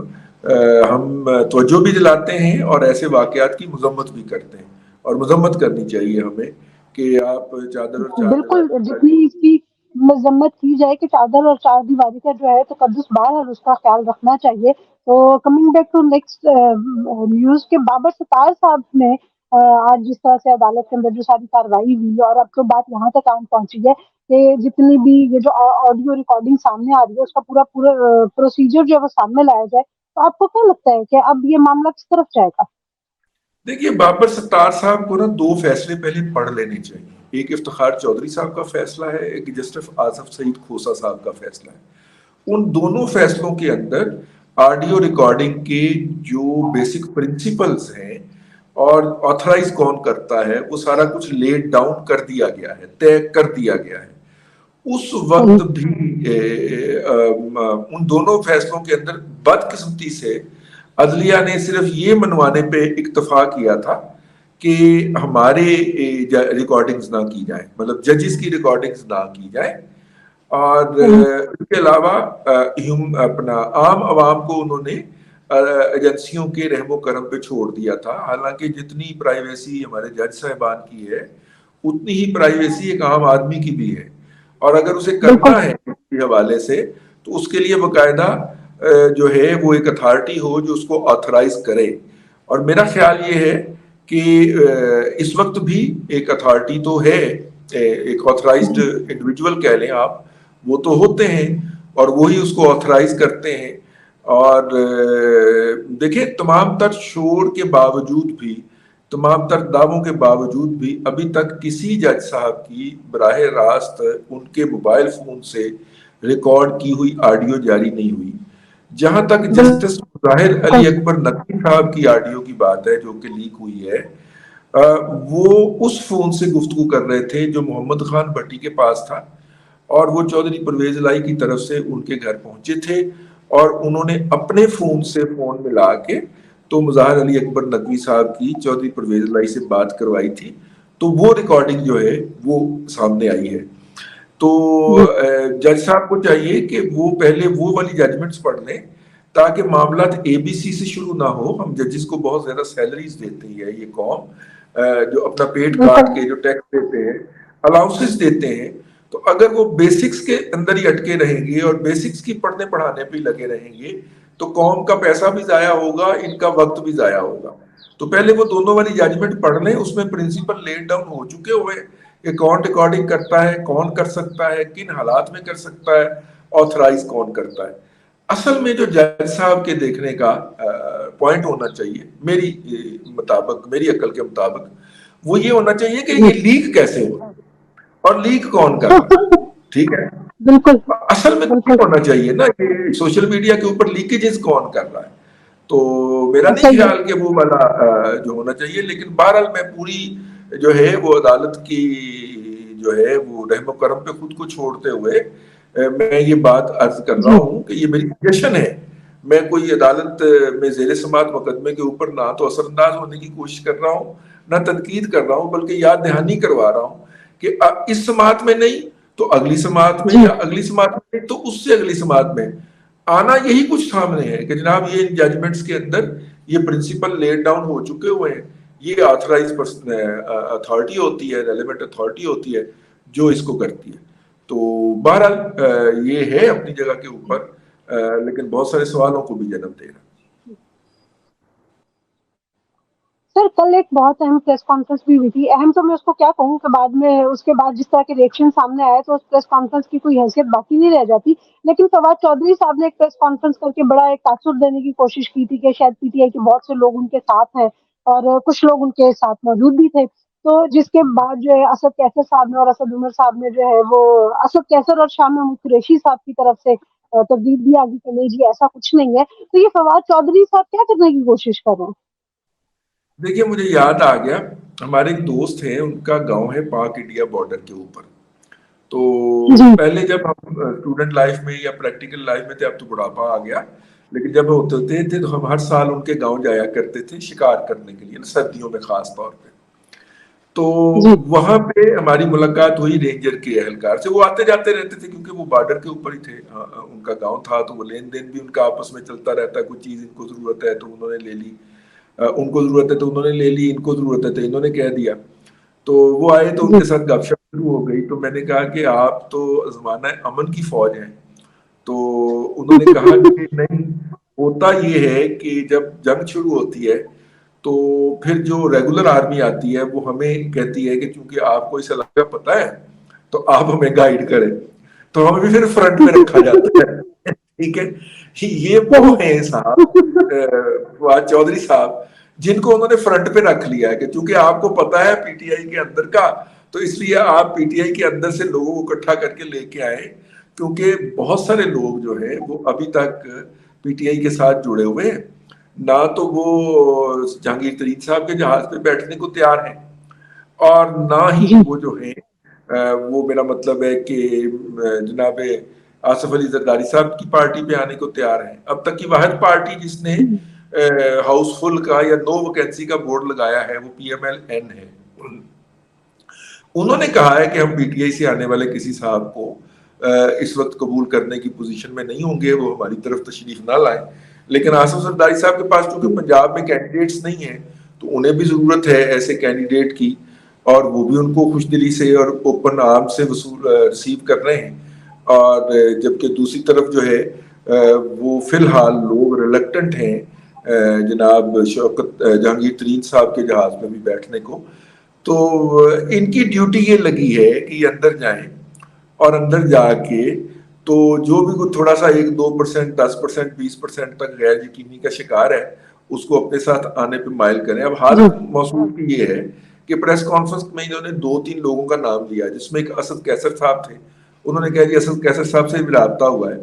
हम तवज्जो भी दिलाते हैं और ऐसे वाकयात की मजम्मत भी करते हैं। और मजम्मत करनी चाहिए हमें कि आप चादर और चार बिल्कुल, दीवारी। जितनी इसकी मजम्मत की जाए कि चादर और चारदीवारी का जो है तकद्दुस बार और उसका ख्याल रखना चाहिए। तो coming back to next news के बाबर सत्तार साहब ने आज जिस तरह से अदालत के अंदर जो सारी कार्रवाई हुई, और अब तो बात यहाँ तक आन पहुंची है कि जितनी भी ये जो ऑडियो रिकॉर्डिंग सामने आ रही है उसका पूरा पूरा प्रोसीजर जो है वो सामने लाया जाए, तो आपको क्या लगता है कि अब ये मामला किस तरफ जाएगा? देखिए, बाबर सत्तार साहब को ना 2 फैसले पहले पढ़ लेने चाहिए। एक इफ्तिखार चौधरी साहब का फैसला है, एक जस्टिस आसफ सईद खोसा साहब का फैसला है। उन दोनों फैसलों के अंदर ऑडियो रिकॉर्डिंग के जो बेसिक प्रिंसिपल्स हैं और ऑथराइज कौन करता है, वो सारा कुछ लेड डाउन कर दिया गया है, तय कर दिया गया है। उस वक्त भी उन दोनों फैसलों के अंदर बदकिस्मती से अदलिया ने सिर्फ ये मनवाने पे इक्तफा किया था कि हमारे रिकॉर्डिंग्स ना की जाए, मतलब जजेस की रिकॉर्डिंग्स ना की जाए, और इसके अलावा अपना आम आवाम को उन्होंने एजेंसियों के रहमो करम पे छोड़ दिया था। हालांकि जितनी प्राइवेसी हमारे जज साहिबान की है उतनी ही प्राइवेसी एक आम आदमी की भी है, और अगर उसे करना है इस हवाले से तो उसके लिए बाकायदा जो है वो एक अथॉरिटी हो जो उसको ऑथराइज करे। और मेरा ख्याल ये है कि इस वक्त भी एक अथॉरिटी तो है, एक ऑथराइज्ड इंडिविजुअल कह लें आप, वो तो होते हैं और वो ही उसको ऑथराइज करते हैं। और देखिए, तमाम तर शोर के बावजूद भी, तमाम तर दावों के बावजूद भी अभी तक किसी जज साहब की बराह रास्त उनके मोबाइल फोन से रिकॉर्ड की हुई ऑडियो जारी नहीं हुई। जहां तक जस्टिस जाहिर अली अकबर नकवी साहब की ऑडियो की बात है जो कि लीक हुई है, वो उस फोन से गुफ्तगू कर रहे थे जो मोहम्मद खान भट्टी के पास था, और वो चौधरी परवेज लाई की तरफ से उनके घर पहुंचे थे, और उन्होंने अपने फोन से फोन मिला के तो मुज़ाहिर अली अकबर नकवी साहब की चौधरी परवेज लाई से बात करवाई थी। तो वो रिकॉर्डिंग जो है वो सामने आई है। तो जज साहब को चाहिए कि वो पहले वो वाली जजमेंट्स पढ़ लें ताकि मामला एबीसी से शुरू ना हो। हम जजेस को बहुत ज्यादा सैलरीज देती है ये कौम, जो अपना पेट काट के जो टैक्स देते हैं, अलाउंसेस देते हैं, तो अगर वो बेसिक्स के अंदर ही अटके रहेंगे और बेसिक्स की पढ़ने पढ़ाने पे लगे रहेंगे तो कौम का पैसा भी जाया होगा, इनका वक्त भी जाया होगा। तो पहले वो दोनों वाली जजमेंट पढ़ लें, उसमें प्रिंसिपल लेट डाउन हो चुके हुए कि कौन रिकॉर्डिंग करता है, कौन कर सकता है, किन हालात में कर सकता है, ऑथराइज कौन करता है। असल में जो जज साहब के देखने का पॉइंट होना चाहिए मेरी मुताबिक, मेरी अकल के मुताबिक, वो ये होना चाहिए कि ये लीक कैसे हुआ और लीक कौन कर रहा है। ठीक है, बिल्कुल असल में होना चाहिए ना कि सोशल मीडिया के ऊपर लीकेजेस कौन कर रहा है। तो मेरा नहीं ख्याल कि वो वाला जो होना चाहिए, लेकिन बहरहाल मैं पूरी जो है वो अदालत की जो है वो रहमो करम पे खुद को छोड़ते हुए मैं ये बात अर्ज कर रहा हूँ कि ये मेरी सजेशन है। मैं कोई अदालत में जेर समात मुकदमे के ऊपर ना तो असरअंदाज होने की कोशिश कर रहा हूँ, ना तनकीद कर रहा हूँ, बल्कि याद दहानी करवा रहा हूँ कि इस समात में नहीं तो अगली समात में, या अगली समात में नहीं तो उससे अगली समात में आना। यही कुछ सामने है कि जनाब ये जजमेंट्स के अंदर ये प्रिंसिपल लेट डाउन हो चुके हुए हैं, ये ऑथराइज अथॉरिटी होती है, रेलेवेंट अथॉरिटी होती है जो इसको करती है। तो बहरहाल ये है अपनी जगह के ऊपर, लेकिन बहुत सारे सवालों को भी जन्म दे रहा है। सर कल एक बहुत अहम प्रेस कॉन्फ्रेंस भी हुई थी। अहम तो मैं उसको क्या कहूँ कि बाद में उसके बाद जिस तरह के रिएक्शन सामने आए तो उस प्रेस कॉन्फ्रेंस की कोई हैसियत बाकी नहीं रह जाती। लेकिन फवाद चौधरी साहब ने एक प्रेस कॉन्फ्रेंस करके बड़ा एक तासुर देने की कोशिश की थी कि शायद पीटीआई के बहुत से लोग उनके साथ हैं और कुछ लोग उनके साथ मौजूद भी थे। तो जिसके बाद जो है असद कैसर साहब ने और असद उमर साहब ने जो है वो असद कैसर और शाह महमूद कुरैशी साहब की तरफ से तरदीद दी आगे कि नहीं जी ऐसा कुछ नहीं है। तो ये फवाद चौधरी साहब क्या करने की कोशिश कर रहे हैं? देखिए, मुझे याद आ गया, हमारे एक दोस्त हैं, उनका गांव है पाक इंडिया बॉर्डर के ऊपर। तो पहले जब हम स्टूडेंट लाइफ में या प्रैक्टिकल लाइफ में थे, अब तो बुढ़ापा आ गया, लेकिन जब होते थे तो हम हर साल उनके गांव जाया करते थे शिकार करने के लिए, सर्दियों में खास तौर पे। तो वहां पे हमारी मुलाकात हुई रेंजर के एहलकार से। वो आते जाते रहते थे क्योंकि वो बॉर्डर के ऊपर ही थे, उनका गांव था, तो वो लेन देन भी उनका आपस में चलता रहता है। कोई चीज इनको जरूरत है तो उन्होंने ले ली, उनको जरूरत है तो उन्होंने ले ली, इनको जरूरत है तो इन्होंने कह दिया। तो वो आए तो उनके साथ गपशप शुरू हो गई। तो मैंने कहा कि आप तो जमाना अमन की फौज हैं। तो उन्होंने कहा कि नहीं, होता ये है कि जब जंग शुरू होती है तो फिर जो रेगुलर आर्मी आती है वो हमें कहती है कि क्योंकि आपको इस इलाके का पता है तो आप हमें गाइड करें, तो हमें भी फिर फ्रंट में रखा जाता है। ठीक है, ये वो है साहब फवाद चौधरी साहब, जिनको उन्होंने फ्रंट पे रख लिया है कि क्योंकि आपको पता है पीटीआई के अंदर का, तो इसलिए आप पीटीआई के अंदर से लोगों को इकट्ठा करके लेके आए। क्योंकि बहुत सारे लोग जो है वो अभी तक पीटीआई के साथ जुड़े हुए हैं, ना तो वो जहांगीर तरीन साहब के जहाज पे बैठने को तैयार हैं, और ना ही जी वो जो है वो मेरा मतलब है कि जनाब आसफ अली जरदारी साहब की पार्टी पे आने को तैयार है। अब तक की वाहिद पार्टी जिसने हाउसफुल का या नो वैकेंसी का बोर्ड लगाया है वो PMLN है। उन्होंने कहा है कि हम PTI से आने वाले किसी साहब को इस वक्त कबूल करने की पोजीशन में नहीं होंगे, वो हमारी तरफ तशरीफ ना लाएं। लेकिन आसफ जरदारी साहब के पास चूंकि पंजाब में कैंडिडेट्स नहीं है तो उन्हें भी जरूरत है ऐसे कैंडिडेट की, और वो भी उनको खुशदिली से और ओपन आर्म से वसूल रिसीव कर रहे हैं। और जबकि दूसरी तरफ जो है वो फिलहाल लोग रिलक्टेंट हैं जनाब शौकत जहांगीर तरीन साहब के जहाज में भी बैठने को। तो इनकी ड्यूटी ये लगी है कि अंदर जाएं और अंदर जाके तो जो भी कोई थोड़ा सा 1-2%, 10%, 20% तक गैर यकीनी का शिकार है उसको अपने साथ आने पे माइल करें। अब हालत मौसूल की ये है कि प्रेस कॉन्फ्रेंस में इन्होंने 2-3 लोगों का नाम लिया, जिसमें एक असद कैसर साहब थे। उन्होंने कहा जी असद कैसर साहब से भी राब्ता हुआ है।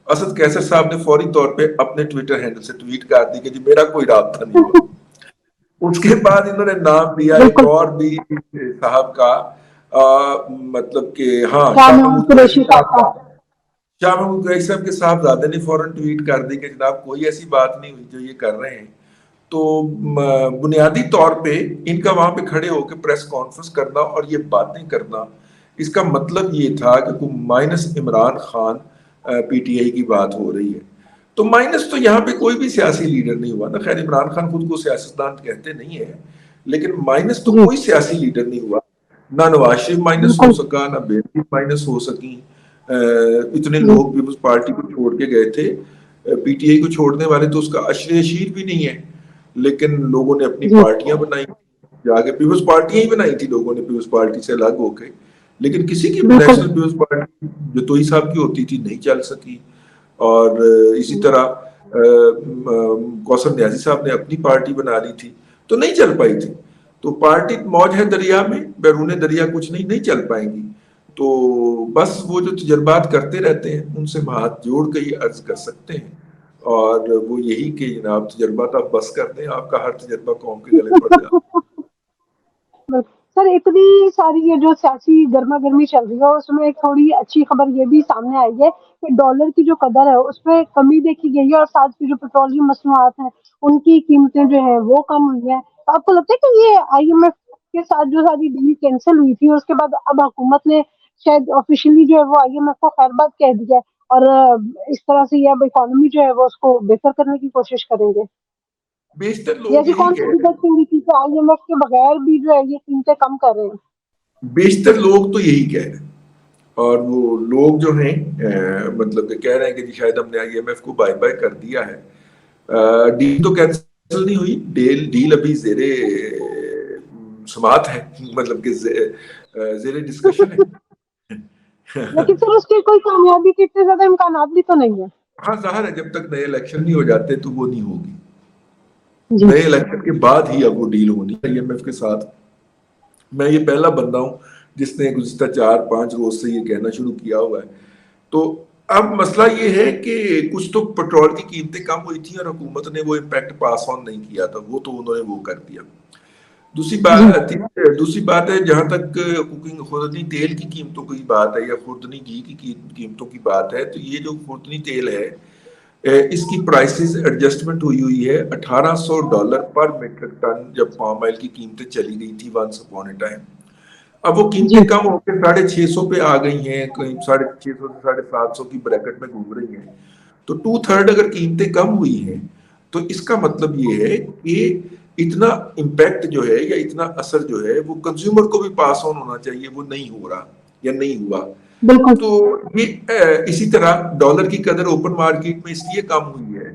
असद कैसर साहब ने फौरी तौर पे अपने ट्विटर हैंडल से ट्वीट कर दी कि जी मेरा कोई राब्ता नहीं हुआ। उसके बाद इन्होंने नाम लिया एक बिल्कुल और भी साहब का, मतलब कि हाँ शाह शाह महमूद महमूद कुरैशी कुरैशी साहब साहब का। का। शाह महमूद कुरैशी साहब के साहबजादे ने फौरन ट्वीट कर दी कि जनाब कोई ऐसी बात नहीं हुई जो ये कर रहे हैं। तो बुनियादी तौर पे इनका वहां पे खड़े होकर प्रेस कॉन्फ्रेंस करना और ये बातें करना, इसका मतलब ये था कि माइनस इमरान खान PTI की बात हो रही है। तो माइनस तो यहाँ पे कोई भी सियासी लीडर नहीं हुआ ना। खैर इमरान खान खुद को सियासतदान कहते नहीं है, लेकिन माइनस तो जी कोई सियासी लीडर नहीं हुआ। ना नवाज शरीफ माइनस हो बिल्कुल सका, ना बेनजीर माइनस हो सकी। इतने जी लोग पीपल्स पार्टी को छोड़ के गए थे। PTI को छोड़ने वाले तो उसका अशरे अशीर भी नहीं है, लेकिन लोगों ने अपनी जी पार्टियां बनाई, जाके पीपल्स पार्टियां ही बनाई थी लोगों ने पीपल्स पार्टी से अलग होके। लेकिन किसी की बिल्कुल नेशनल पीपल्स पार्टी जतोई साहब की होती थी नहीं चल सकी। और इसी तरह कौसर न्याजी साहब ने अपनी पार्टी बना ली थी तो नहीं चल पाई थी। तो पार्टी मौज है दरिया में, बैरूने दरिया कुछ नहीं नहीं चल पाएंगी। तो बस वो जो तजर्बात करते रहते हैं उनसे हम हाथ जोड़ के ही अर्ज कर सकते हैं, और वो यही कि जनाब तजर्बात आप बस कर दें, आपका हर तजर्बा कौम के गले पड़ जाए। सर इतनी सारी ये जो सियासी गर्मा गर्मी चल रही है उसमें एक थोड़ी अच्छी खबर ये भी सामने आई है कि डॉलर की जो कदर है उसमें कमी देखी गई है और साथ की जो पेट्रोलियम मसनूआत हैं उनकी कीमतें जो है वो कम हुई है। तो आपको लगता है कि ये IMF के साथ जो सारी डील कैंसिल हुई थी और उसके बाद अब हुकूमत ने शायद ऑफिशियली जो है वो IMF को खैरबाद कह दिया है और इस तरह से ये अब इकोनॉमी जो है वो उसको बेहतर करने की कोशिश करेंगे? बेशतर ये लोग ऐसी यही कौन सी कह रहे मुद्दत थी कि IMF के बगैर भी जो है ये कीमतें कम कर रहे हैं? हैं, बेशतर लोग तो यही कह रहे हैं। और वो लोग जो हैं मतलब कि कह रहे हैं कि जी शायद हमने IMF को बाय बाय कर दिया है। डील तो कैंसिल नहीं हुई, डील अभी जेरे समात है, मतलब कि जेरे डिस्कशन है। लेकिन सर उसकी कोई कामयाबी के इतने ज्यादा इम्कान भी तो नहीं है। हाँ जाहिर है जब तक नए इलेक्शन नहीं हो जाते तो वो नहीं होगी। जी नए इलेक्शन के बाद ही अब वो डील होनी है IMF के साथ। मैं ये पहला बंदा हूँ जिसने गुज़िश्ता 4-5 रोज से ये कहना शुरू किया हुआ है। तो अब मसला ये है कि कुछ तो पेट्रोल की कीमतें कम हुई थी और हुकूमत ने वो इम्पैक्ट पास ऑन नहीं किया था, वो तो उन्होंने वो कर दिया। दूसरी बात जी दूसरी बात है जहां तक कुकिंग खुर्दनी तेल की कीमतों की बात है या खुर्दनी घी की कीमतों की बात है, तो ये जो खुर्दनी तेल है इसकी प्राइसेस एडजस्टमेंट हुई हुई है $1800 पर मीट्रिक टन जब पाम ऑयल की कीमतें चली गई थी वंस अपॉन ए टाइम। अब वो जी कीमतें कम होकर 650 पे आ गई हैं, कहीं 650 से 750 की ब्रैकेट में घूम रही हैं। तो 2/3 अगर कीमतें कम हुई हैं तो इसका मतलब ये है कि इतना इम्पैक्ट जो है या इतना असर जो है वो कंज्यूमर को भी पास ऑन होना चाहिए, वो नहीं हो रहा या नहीं हुआ। बिल्कुल तो ये इसी तरह डॉलर की कदर ओपन मार्केट में इसलिए कम हुई है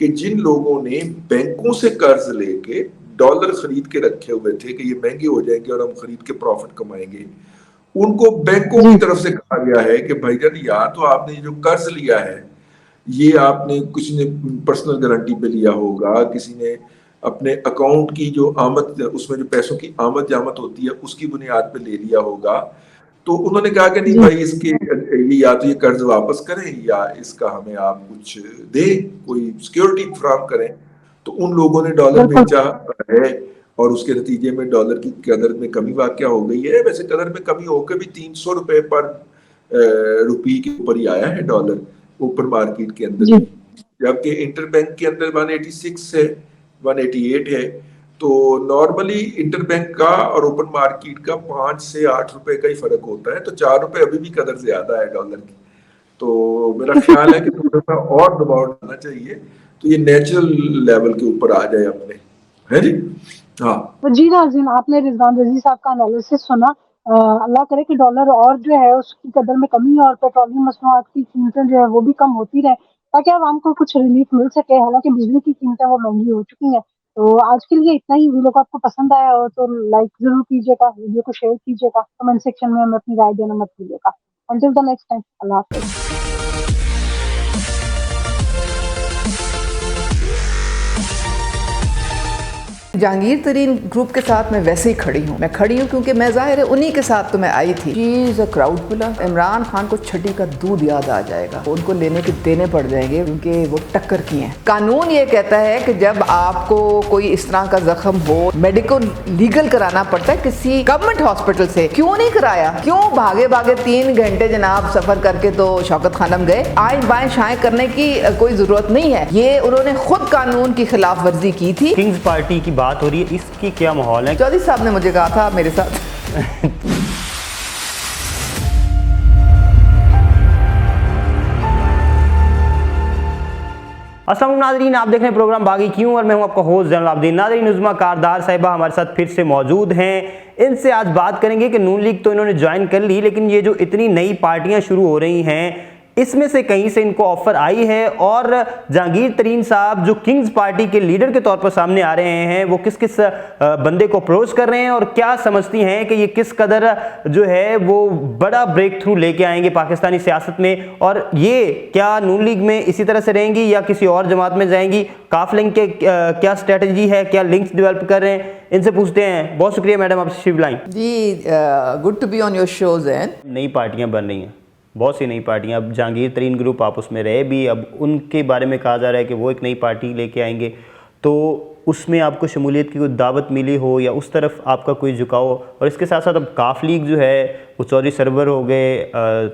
कि जिन लोगों ने बैंकों से कर्ज लेके डॉलर खरीद के रखे हुए थे कि ये महंगे हो जाएंगे और हम खरीद के प्रॉफिट कमाएंगे, उनको बैंकों जी की तरफ से कहा गया है कि भाईजान यार तो आपने जो कर्ज लिया है ये आपने किसी ने पर्सनल गारंटी पे लिया होगा, किसी ने अपने अकाउंट की जो आमद उसमें जो पैसों की आमद जामद होती है उसकी बुनियाद पे ले लिया होगा। तो उन्होंने कहा कि नहीं जी भाई इसके ये या तो ये कर्ज वापस करें या इसका हमें आप कुछ दें, कोई सिक्योरिटी फ्राहम करें। तो उन लोगों ने डॉलर बेचा है और उसके नतीजे में डॉलर की कदर में कमी वाक़या हो गई है। वैसे कदर में कमी होकर भी 300 रुपए पर रुपये के ऊपर ही आया है डॉलर ओपन मार्केट के अंदर, जबकि इंटरबैंक के अंदर 186 है, 188 है। तो नॉर्मली इंटरबैंक का और ओपन मार्केट का 5 से 8 रुपए का ही फर्क होता है, तो 4 रुपए अभी भी कदर ज्यादा है डॉलर की। तो मेरा ख्याल है कि थोड़ा सा और दबाव डालना चाहिए तो ये नेचुरल लेवल के ऊपर आ जाए अपने, है जी। हाँ तो जी नाज़रीन, आपने रिजवान रज़ी साहब का एनालिसिस सुना। अल्लाह करे कि डॉलर और जो है उसकी कदर में कमी और पेट्रोलियम मसनूआत की कीमतें जो है वो भी कम होती रहे, ताकि आवाम को कुछ रिलीफ मिल सके। हालांकि बिजली की कीमतें वो महंगी हो चुकी हैं। तो आज के लिए इतना ही। वीडियो को आपको पसंद आया हो तो लाइक जरूर कीजिएगा, वीडियो को शेयर कीजिएगा, कमेंट सेक्शन में हमें अपनी राय देना मत भूलिएगा। अंटिल द नेक्स्ट टाइम, अल्लाह हाफिज़। जहांगीर तरीन ग्रुप के साथ मैं वैसे ही खड़ी हूँ। मैं खड़ी हूँ क्योंकि मैं ज़ाहिर है उन्हीं के साथ तो मैं आई थी। She is a crowd puller. Imran Khan को छठी का दूध याद आ जाएगा, उनको लेने के देने पड़ जाएंगे क्योंकि वो टक्कर की हैं। कानून ये कहता है कि जब आपको कोई इस तरह का जख्म हो, मेडिकल लीगल कराना पड़ता है किसी गवर्नमेंट हॉस्पिटल से। क्यों नहीं कराया? क्यों भागे भागे 3 घंटे जनाब सफर करके तो शौकत खानम गए? आए बाएं शाएं करने की कोई जरूरत नहीं है। ये उन्होंने खुद कानून की खिलाफ वर्जी की थी। किंग्स पार्टी की बात हो रही है, इसकी क्या माहौल है? चौधरी साहब ने मुझे कहा था मेरे साथ। अस्सलाम वालेकुम नाज़रीन, आप देख रहे हैं प्रोग्राम बागी क्यों और मैं हूं आपका होस्ट ज़ैनुल आबिदीन। नाज़रीन, उज़्मा कारदार साहिबा हमारे साथ फिर से मौजूद हैं। इनसे आज बात करेंगे कि नून लीग तो इन्होंने ज्वाइन कर ली, लेकिन ये जो इतनी नई पार्टियां शुरू हो रही हैं इसमें से कहीं से इनको ऑफर आई है और जहांगीर तरीन साहब जो किंग्स पार्टी के लीडर के तौर पर सामने आ रहे हैं वो किस किस बंदे को अप्रोच कर रहे हैं और क्या समझती हैं कि ये किस कदर जो है वो बड़ा ब्रेक थ्रू लेके आएंगे पाकिस्तानी सियासत में, और ये क्या नून लीग में इसी तरह से रहेंगी या किसी और जमात में जाएंगी? काफ लिंक के क्या स्ट्रेटजी है, क्या लिंक्स डेवलप कर रहे हैं, इनसे पूछते हैं। बहुत शुक्रिया मैडम, आप Shiv Lai ji, good to be on your shows. नई पार्टियाँ बन रही हैं, बहुत सी नई पार्टियां। अब जहांगीर तरीन ग्रुप आप उसमें रहे भी, अब उनके बारे में कहा जा रहा है कि वो एक नई पार्टी लेके आएंगे, तो उसमें आपको शमूलियत की कोई दावत मिली हो या उस तरफ आपका कोई झुकाव हो? और इसके साथ साथ अब काफ लीग जो है वो चौधरी सरवर हो गए,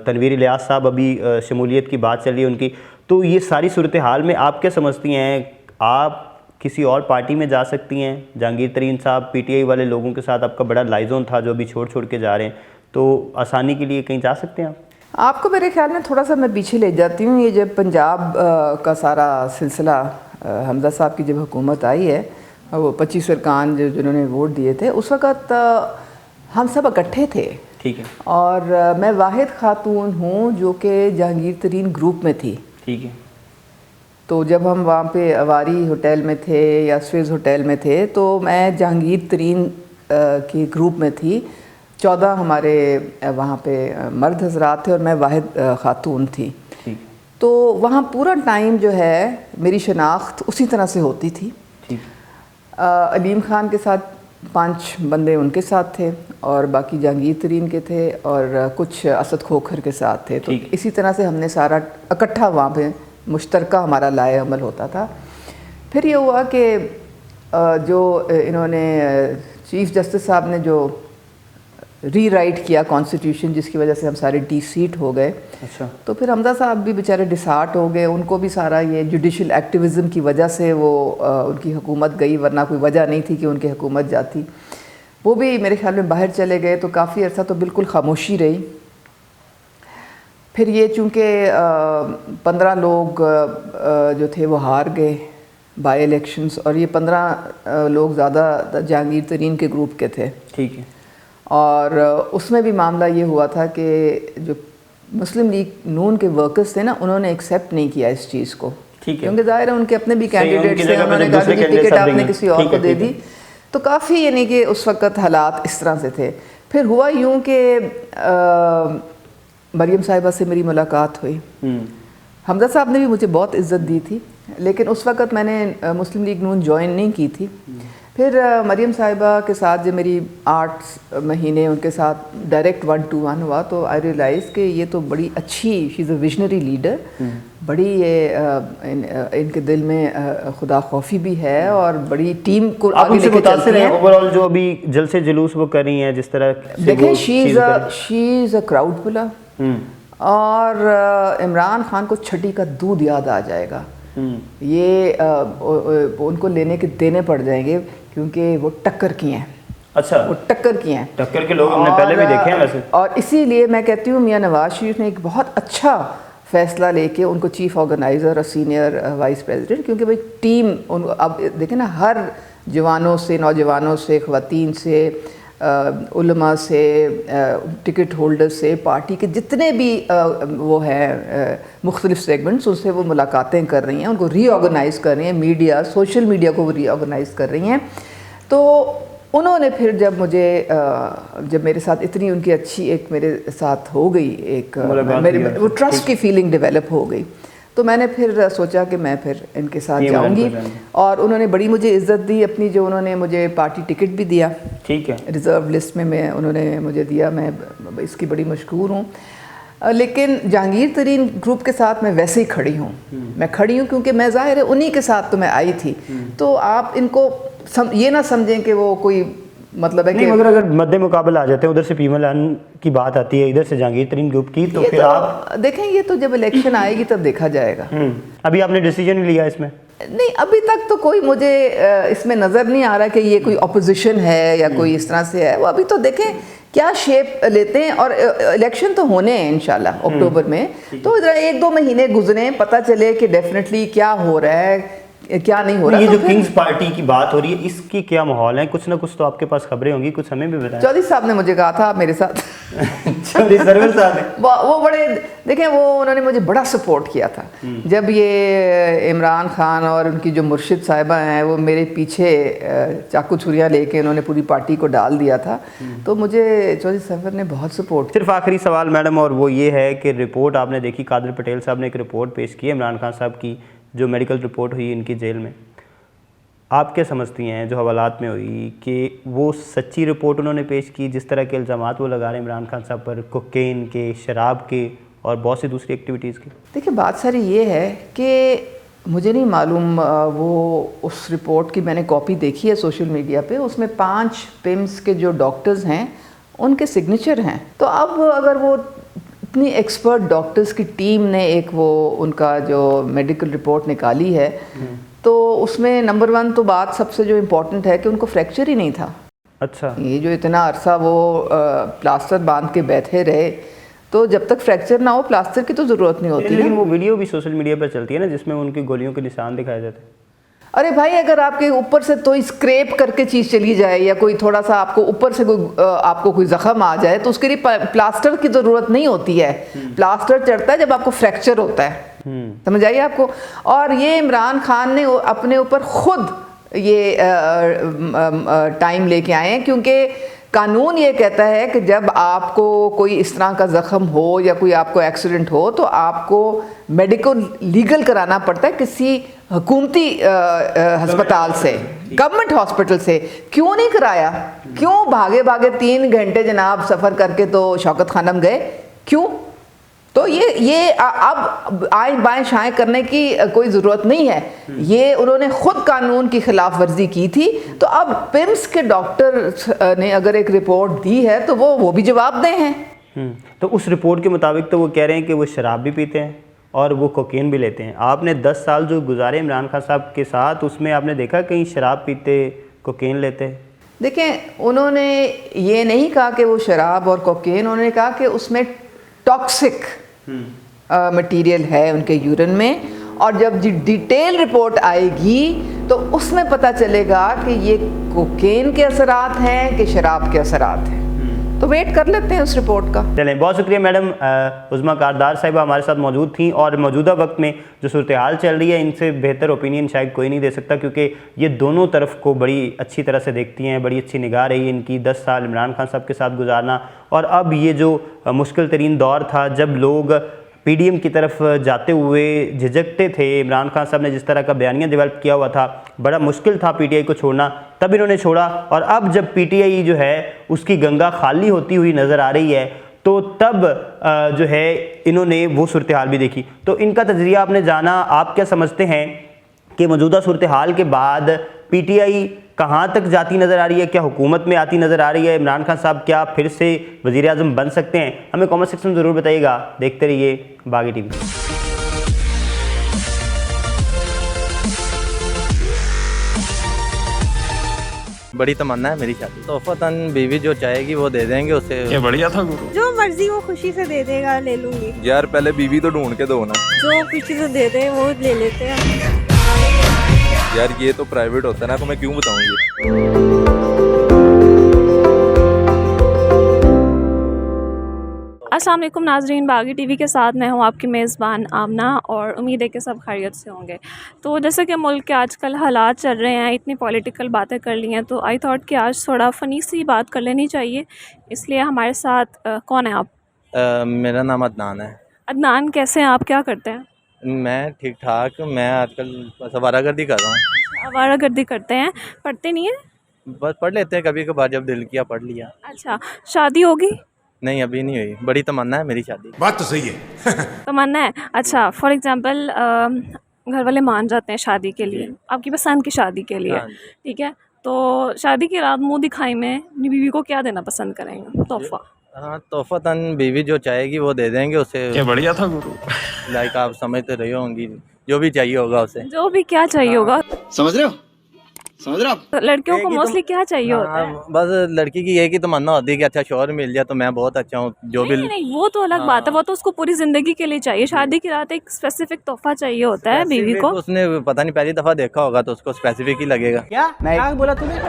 तनवीर इलियास साहब, अभी शमूलियत की बात चल रही है उनकी। तो ये सारी सूरत हाल में आप क्या समझती हैं? आप किसी और पार्टी में जा सकती हैं? जहांगीर तरीन साहब PTI वाले लोगों के साथ आपका बड़ा लाइजोन था जो अभी छोड़ के जा रहे हैं, तो आसानी के लिए कहीं जा सकते हैं आप? आपको मेरे ख्याल में थोड़ा सा मैं पीछे ले जाती हूँ। ये जब पंजाब का सारा सिलसिला हमजा साहब की जब हुकूमत आई है, वो 25 अरकान जिन्होंने वोट दिए थे, उस वक़्त हम सब इकट्ठे थे। ठीक है। और मैं वाहिद खातून हूँ जो कि जहांगीर तरीन ग्रुप में थी। ठीक है। तो जब हम वहाँ पे अवारी होटल में थे या स्विस होटल में थे तो मैं जहांगीर तरीन के ग्रुप में थी। 14 हमारे वहाँ पे मर्द हजरात थे और मैं वाहिद खातून थी। तो वहाँ पूरा टाइम जो है मेरी शनाख्त उसी तरह से होती थी। अलीम खान के साथ 5 बंदे उनके साथ थे और बाकी जहांगीर तरीन के थे और कुछ असद खोखर के साथ थे। तो इसी तरह से हमने सारा इकट्ठा वहाँ पे मुश्तरका हमारा लाए अमल होता था। फिर ये हुआ कि जो इन्होंने चीफ़ जस्टिस साहब ने जो रीराइट किया कॉन्स्टिट्यूशन, जिसकी वजह से हम सारे डिसीट हो गए। अच्छा। तो फिर हमजा साहब भी बेचारे डिसार्ट हो गए, उनको भी सारा ये जुडिशल एक्टिविज़म की वजह से वो उनकी हुकूमत गई, वरना कोई वजह नहीं थी कि उनकी हुकूमत जाती। वो भी मेरे ख्याल में बाहर चले गए, तो काफ़ी अर्सा तो बिल्कुल खामोशी रही। फिर ये चूँकि 15 लोग जो थे वो हार गए बाई इलेक्शंस, और ये 15 लोग ज़्यादा जहांगीर तरीन के ग्रुप के थे। ठीक है। और उसमें भी मामला ये हुआ था कि जो मुस्लिम लीग नून के वर्कर्स थे ना, उन्होंने एक्सेप्ट नहीं किया इस चीज़ को। ठीक है। क्योंकि ज़ाहिर है उनके अपने भी कैंडिडेट्स थे, उन्होंने कहा कि टिकट आपने किसी और को दे दी। तो काफ़ी यानी कि उस वक़्त हालात इस तरह से थे। फिर हुआ यूँ कि मरियम साहिबा से मेरी मुलाकात हुई। हमजा साहब ने भी मुझे बहुत इज़्ज़त दी थी, लेकिन उस वक़्त मैंने मुस्लिम लीग नून ज्वाइन नहीं की थी। फिर मरियम साहिबा के साथ जब मेरी 8 महीने उनके साथ डायरेक्ट 1-to-1 हुआ तो आई रियलाइज़ कि ये तो बड़ी अच्छी, she is a visionary leader, बड़ी ये इनके दिल में खुदा खौफी भी है और बड़ी टीम को आगे लेके चलती हैं। ओवरऑल जो अभी जलसे जुलूस वो कर रही हैं जिस तरह से देखें, she is a crowd puller और इमरान खान को छठी का दूध याद आ जाएगा। ये उनको लेने के देने पड़ जाएंगे क्योंकि वो टक्कर की हैं। अच्छा, वो टक्कर की हैं, टक्कर के लोग हमने पहले भी देखे हैं वैसे। और इसीलिए मैं कहती हूँ मियां नवाज शरीफ ने एक बहुत अच्छा फैसला लेके उनको चीफ ऑर्गेनाइज़र और सीनियर वाइस प्रेसिडेंट, क्योंकि भाई टीम उनको अब देखें ना, हर जवानों से, नौजवानों से, ख़वातीन से, उलमा से, टिकट होल्डर से, पार्टी के जितने भी वो हैं मुख्तलिफ सेगमेंट्स, उनसे वो मुलाकातें कर रही हैं, उनको रीऑर्गेनाइज़ कर रही हैं। मीडिया, सोशल मीडिया को वो रीऑर्गेनाइज़ कर रही हैं। तो उन्होंने फिर जब मेरे साथ इतनी उनकी अच्छी एक मेरे साथ हो गई, एक वो ट्रस्ट की फीलिंग डेवलप हो गई, तो मैंने फिर सोचा कि मैं फिर इनके साथ जाऊंगी। और उन्होंने बड़ी मुझे इज़्ज़त दी अपनी, जो उन्होंने मुझे पार्टी टिकट भी दिया, ठीक है, रिज़र्व लिस्ट में उन्होंने मुझे दिया, मैं इसकी बड़ी मशकूर हूँ। लेकिन जहांगीर तरीन ग्रुप के साथ मैं वैसे ही खड़ी हूँ। मैं खड़ी हूँ क्योंकि मैं ज़ाहिर है उन्हीं के साथ तो मैं आई थी। तो आप इनको ये ना समझें कि वो कोई मतलब है कि मगर अगर मद्दे मुकाबला आ जाते हैं, उधर से पीमल की बात आती है, इधर से जहांगीर तरीन ग्रुप की, तो फिर आप देखें, ये तो जब इलेक्शन आएगी तब देखा जाएगा। अभी आपने डिसीजन नहीं लिया इसमें? नहीं, अभी तक तो कोई मुझे इसमें नज़र नहीं आ रहा कि ये कोई ऑपोजिशन है या कोई इस तरह से है। वो अभी तो देखें क्या शेप लेते हैं, और इलेक्शन तो होने हैं इंशाल्लाह अक्टूबर में, तो 1-2 महीने गुजरे, पता चले कि डेफिनेटली क्या हो रहा है, क्या नहीं हो रहा। ये जो किंग्स पार्टी की बात हो रही है, इसकी क्या माहौल है? कुछ ना कुछ तो आपके पास खबरें होंगी, कुछ हमें भी बताएं। चौधरी साहब ने मुझे कहा था आप मेरे साथ चौधरी सरवर साहब वो बड़े, देखें, वो उन्होंने मुझे बड़ा सपोर्ट किया था जब ये इमरान खान और उनकी जो मुर्शिद साहिबा हैं वो मेरे पीछे चाकू छुरियाँ लेके उन्होंने पूरी पार्टी को डाल दिया था, तो मुझे चौधरी सरवर ने बहुत सपोर्ट। सिर्फ आखिरी सवाल मैडम, और वो ये है कि रिपोर्ट आपने देखी, कादर पटेल साहब ने एक रिपोर्ट पेश की है इमरान खान साहब की, जो मेडिकल रिपोर्ट हुई इनकी जेल में, आप क्या समझती हैं जो हवालात में हुई कि वो सच्ची रिपोर्ट उन्होंने पेश की? जिस तरह के इल्ज़ामात वो लगा रहे हैं इमरान खान साहब पर, कोकेन के, शराब के और बहुत सी दूसरी एक्टिविटीज़ की। देखिए, बात सारी ये है कि मुझे नहीं मालूम, वो उस रिपोर्ट की मैंने कॉपी देखी है सोशल मीडिया पे, उसमें 5 पिम्स के जो डॉक्टर्स हैं उनके सिग्नेचर हैं। तो अब अगर वो इतनी एक्सपर्ट डॉक्टर्स की टीम ने एक वो उनका जो मेडिकल रिपोर्ट निकाली है, तो उसमें नंबर 1 तो बात सबसे जो इम्पोर्टेंट है कि उनको फ्रैक्चर ही नहीं था। अच्छा, ये जो इतना अरसा वो प्लास्टर बांध के बैठे रहे, तो जब तक फ्रैक्चर ना हो प्लास्टर की तो ज़रूरत नहीं होती। लेकिन वो वीडियो भी सोशल मीडिया पर चलती है ना, जिसमें उनकी गोलियों के निशान दिखाए जाते हैं। अरे भाई, अगर आपके ऊपर से तो स्क्रैप करके चीज़ चली जाए या कोई थोड़ा सा आपको ऊपर से आपको कोई जख्म आ जाए, तो उसके लिए प्लास्टर की ज़रूरत नहीं होती है। प्लास्टर चढ़ता है जब आपको फ्रैक्चर होता है, समझ आइए आपको। और ये इमरान खान ने अपने ऊपर खुद ये टाइम लेके आए हैं, क्योंकि कानून ये कहता है कि जब आपको कोई इस तरह का ज़ख्म हो या कोई आपको एक्सीडेंट हो तो आपको मेडिकल लीगल कराना पड़ता है किसी हुकूमती अस्पताल से, गवर्नमेंट हॉस्पिटल से। क्यों नहीं कराया? क्यों भागे भागे 3 घंटे जनाब सफ़र करके तो शौकत खानम गए? क्यों? तो ये अब आए बाएं शाएं करने की कोई ज़रूरत नहीं है। ये उन्होंने ख़ुद कानून की खिलाफ वर्जी की थी, तो अब पिम्स के डॉक्टर ने अगर एक रिपोर्ट दी है तो वो भी जवाब दें हैं। तो उस रिपोर्ट के मुताबिक तो वो कह रहे हैं कि वो शराब भी पीते हैं और वो कोकेन भी लेते हैं। आपने 10 साल जो गुजारे इमरान खान साहब के साथ, उसमें आपने देखा कहीं शराब पीते, कोकेन लेते? देखें, उन्होंने ये नहीं कहा कि वो शराब और कोकेन, उन्होंने कहा कि उसमें टॉक्सिक मटेरियल है उनके यूरिन में, और जब डिटेल रिपोर्ट आएगी तो उसमें पता चलेगा कि ये कोकेन के असरात हैं कि शराब के असरात हैं। तो वेट कर लेते हैं उस रिपोर्ट का। चलें, बहुत शुक्रिया मैडम। उज़्मा कारदार साहिबा हमारे साथ मौजूद थी, और मौजूदा वक्त में जो सूरत हाल चल रही है, इनसे बेहतर ओपिनियन शायद कोई नहीं दे सकता, क्योंकि ये दोनों तरफ को बड़ी अच्छी तरह से देखती हैं, बड़ी अच्छी निगाह रही है इनकी 10 साल इमरान खान साहब के साथ गुजारना। और अब ये जो मुश्किल तरीन दौर था, जब लोग पीडीएम की तरफ जाते हुए झिझकते थे। इमरान खान साहब ने जिस तरह का बयानिया डेवलप किया हुआ था, बड़ा मुश्किल था पीटीआई को छोड़ना, तब इन्होंने छोड़ा। और अब जब पीटीआई जो है उसकी गंगा खाली होती हुई नज़र आ रही है, तो तब जो है इन्होंने वो सूरत हाल भी देखी। तो इनका तजरिया आपने जाना, आप क्या समझते हैं कि मौजूदा सूरत हाल के बाद पीटीआई कहाँ तक जाती नज़र आ रही है? क्या हुकूमत में आती नज़र आ रही है? इमरान खान साहब क्या फिर से वज़ीर आज़म बन सकते हैं? हमें कमेंट सेक्शन में ज़रूर बताइएगा। देखते रहिए बागी टीवी। बड़ी तमन्ना है मेरी शादी, तोहफतन बीवी जो चाहेगी वो दे देंगे उसे। ये बढ़िया था गुरु। जो मर्जी वो खुशी से दे देगा, ले लूंगी। यार पहले बीवी तो ढूंढ के दो ना। जो खुशी से दे दे वो ले लेते हैं। यार ये तो प्राइवेट होता है ना, तो मैं क्यों बताऊंगी। अस्सलाम वालेकुम नाजरीन, बागी टीवी के साथ मैं हूं आपकी मेज़बान आमना, और उम्मीद है कि सब खैरियत से होंगे। तो जैसे कि मुल्क के आजकल हालात चल रहे हैं, इतनी पॉलिटिकल बातें कर ली हैं, तो आई थॉट कि आज थोड़ा फ़नी सी बात कर लेनी चाहिए। इसलिए हमारे साथ कौन है आप? मेरा नाम अदनान है। अदनान, कैसे हैं आप? क्या करते हैं? मैं ठीक ठाक, मैं आजकल बस आवारागर्दी कर रहा हूँ। आवारागर्दी करते हैं, पढ़ते नहीं हैं? बस पढ़ लेते हैं कभी कभार, जब दिल किया पढ़ लिया। अच्छा, शादी होगी? नहीं अभी नहीं हुई, बड़ी तमन्ना है मेरी शादी। बात तो सही है। तमन्ना है। अच्छा, फॉर एग्ज़ाम्पल घर वाले मान जाते हैं शादी के लिए, आपकी पसंद की शादी के लिए, हाँ। ठीक है? तो शादी की रात मुंह दिखाई में अपनी बीवी को क्या देना पसंद करेंगे तोहफा? हाँ, तोहफतन बीवी जो चाहेगी वो दे देंगे उसे। ये बढ़िया था गुरु। लाइक आप समझते रही होंगी, जो भी चाहिए होगा उसे। जो भी क्या चाहिए होगा, समझ रहे हो? समझ रहे हो आप? लड़कियों को एक ही मोस्टली क्या चाहिए होता है? हाँ, बस लड़की की एक ही तमन्ना होती है कि अच्छा शौहर मिल जाए तो मैं बहुत अच्छा हूँ। जो भी नहीं, वो तो अलग बात है, वो तो उसको पूरी जिंदगी के लिए चाहिए। शादी की रात एक स्पेसिफिक तोहफा चाहिए होता है बीवी को। उसने पता नहीं पहली दफा देखा होगा तो उसको स्पेसिफिक ही लगेगा। क्या बोला तूने?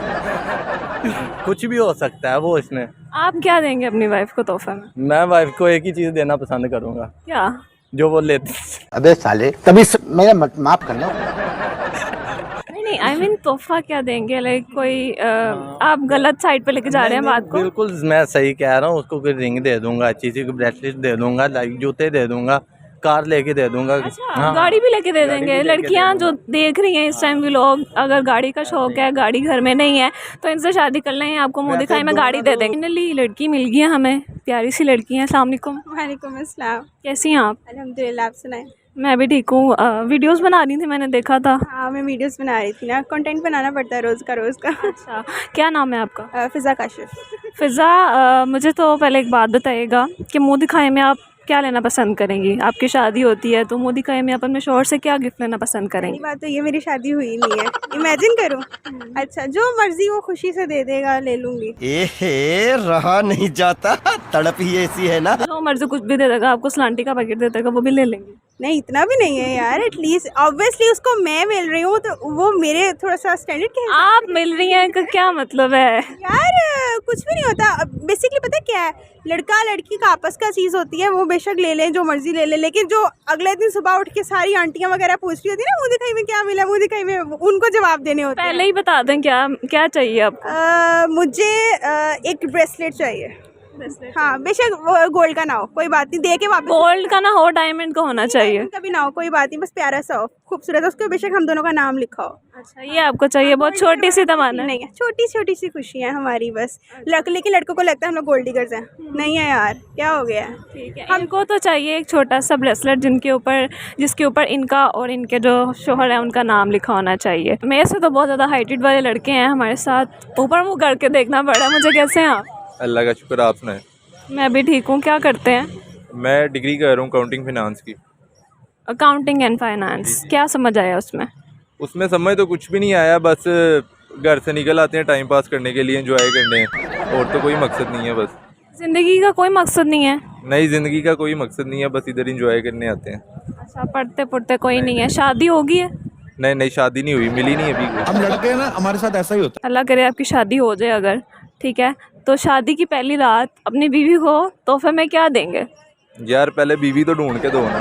कुछ भी हो सकता है वो इसमें। आप क्या देंगे अपनी वाइफ को तोहफे में? मैं वाइफ को एक ही चीज देना पसंद करूंगा, क्या? जो वो लेती। अबे साले तभी मेरा माफ करना। नहीं, आई मीन तोहफा क्या देंगे? लाइक कोई आप गलत साइड पे लेके जा रहे हैं बात को। बिल्कुल मैं सही कह रहा हूँ, उसको कोई रिंग दे दूंगा, अच्छी सी ब्रेसलेट दे दूंगा, लाइक जूते दे दूंगा, कार लेके दे दूंगा। अच्छा, हाँ, गाड़ी भी लेके दे गाड़ी देंगे। भी लेके लड़कियां दे जो देख रही हैं इस टाइम भी, लोग अगर गाड़ी का शौक है, गाड़ी घर में नहीं है, तो इनसे शादी कर लें, आपको मुंह वैसे दिखाई में गाड़ी दे देंगे। फाइनली लड़की मिल गई है हमें, प्यारी सी लड़की है। अस्सलाम वालेकुम। वालेकुम अस्सलाम। कैसी हैं आप? अल्हम्दुलिल्लाह, आप सुनाएं। मैं भी ठीक हूँ। वीडियोस बना रही थी, मैंने देखा था। हाँ, मैं वीडियोस बना रही थी ना, कंटेंट बनाना पड़ता है रोज़ का। अच्छा, क्या नाम है आपका? फ़िज़ा काशिफ। फ़िज़ा, मुझे तो पहले एक बात बताइएगा कि मुँह दिखाए में आप क्या लेना पसंद करेंगी? आपकी शादी होती है तो मुँह दिखाए में आप अपने शौहर से क्या गिफ्ट लेना पसंद करेंगी? बात तो ये, मेरी शादी हुई नहीं है, इमेजिन करूँ। अच्छा, जो मर्जी वो खुशी से दे देगा, ले लूंगी। रहा नहीं जाता, तड़प ही ऐसी है ना। जो मर्जी कुछ भी दे देगा, आपको सलांटी का पैकेट दे देगा, वो भी ले लेंगे? नहीं, इतना भी नहीं है यार। एटलीस्ट ऑब्वियसली उसको मैं मिल रही हूँ तो वो मेरे थोड़ा सा स्टैंडर्ड के आप मिल रही हैं का क्या मतलब है? यार कुछ भी नहीं होता। बेसिकली पता क्या है, लड़का लड़की का आपस का चीज़ होती है, वो बेशक ले लें, जो मर्जी ले लें, लेकिन जो अगले दिन सुबह उठ के सारी आंटियां वगैरह पूछ रही होती है ना, मुँह दिखाई में क्या मिला, मुँह दिखाई में, उनको जवाब देने होते हैं। पहले ही बता दें क्या क्या चाहिए आपको? मुझे एक ब्रेसलेट चाहिए। हाँ, बेशक वो गोल्ड का ना हो, कोई बात नहीं, दे के वापस। गोल्ड का ना हो, डायमंड का होना चाहिए। कभी ना हो, कोई बात नहीं, बस प्यारा सा हो, खूबसूरत, उसके बेशक हम दोनों का नाम लिखा हो। अच्छा, ये आपको चाहिए? बहुत छोटी सी तमन्ना नहीं है, छोटी सी खुशी है हमारी बस। लेकिन लड़कों को लगता है हम लोग गोल्ड डिगर्स हैं। नहीं है यार, क्या हो गया? ठीक है, हमको तो चाहिए एक छोटा सा ब्रेसलेट जिसके ऊपर इनका और इनके जो शोहर है उनका नाम लिखा होना चाहिए। मेरे से तो बहुत ज़्यादा हाइटेड वाले लड़के हैं हमारे साथ, ऊपर मुँह करके देखना पड़ा मुझे। कैसे हैं आप? अल्लाह का शुक्र, आप सुनाए। मैं भी ठीक हूँ। क्या करते हैं? मैं डिग्री कर रहा हूँ काउंटिंग फाइनेंस की। अकाउंटिंग एंड फाइनेंस, क्या समझ आया उसमें? उसमें समझ तो कुछ भी नहीं आया, बस घर से निकल आते हैं टाइम पास करने के लिए, एंजॉय करने, और तो कोई मकसद नहीं है। बस ज़िंदगी का कोई मकसद नहीं है? नई ज़िंदगी का कोई मकसद नहीं है, बस इधर एंजॉय करने आते हैं। अच्छा, पढ़ते पुढ़ते कोई नहीं है? शादी होगी है? नहीं, शादी नहीं हुई, मिली नहीं अभी कोई। हम लड़के हैं ना, हमारे साथ ऐसा ही होता अल्लाह करे आपकी शादी हो जाए अगर, ठीक है? तो शादी की पहली रात अपनी बीवी को तोहफे में क्या देंगे? यार पहले बीवी तो ढूंढ के दो ना।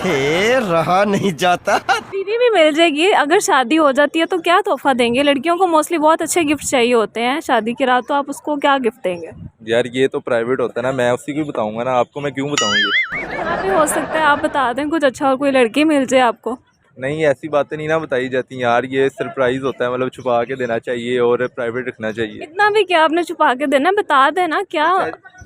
ए रहा नहीं जाता। बीवी भी मिल जाएगी अगर शादी हो जाती है तो क्या तोहफा देंगे? लड़कियों को मोस्टली बहुत अच्छे गिफ्ट चाहिए होते हैं शादी की रात, तो आप उसको क्या गिफ्ट देंगे? यार ये तो प्राइवेट होता है ना, मैं उसी को बताऊंगा ना, आपको मैं क्यों बताऊँ ये? यहाँ पे हो सकता है आप बता दें कुछ अच्छा और कोई लड़की मिल जाए आपको। नहीं ऐसी बातें नहीं ना बताई जाती यार, ये सरप्राइज होता है, मतलब छुपा के देना चाहिए और प्राइवेट रखना चाहिए। इतना भी क्या आपने छुपा के देना, बता देना क्या।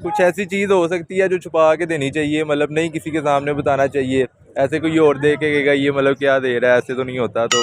कुछ ऐसी चीज़ हो सकती है जो छुपा के देनी चाहिए, मतलब नहीं किसी के सामने बताना चाहिए। ऐसे कोई और देखेगा ये मतलब क्या दे रहा है, ऐसे तो नहीं होता। तो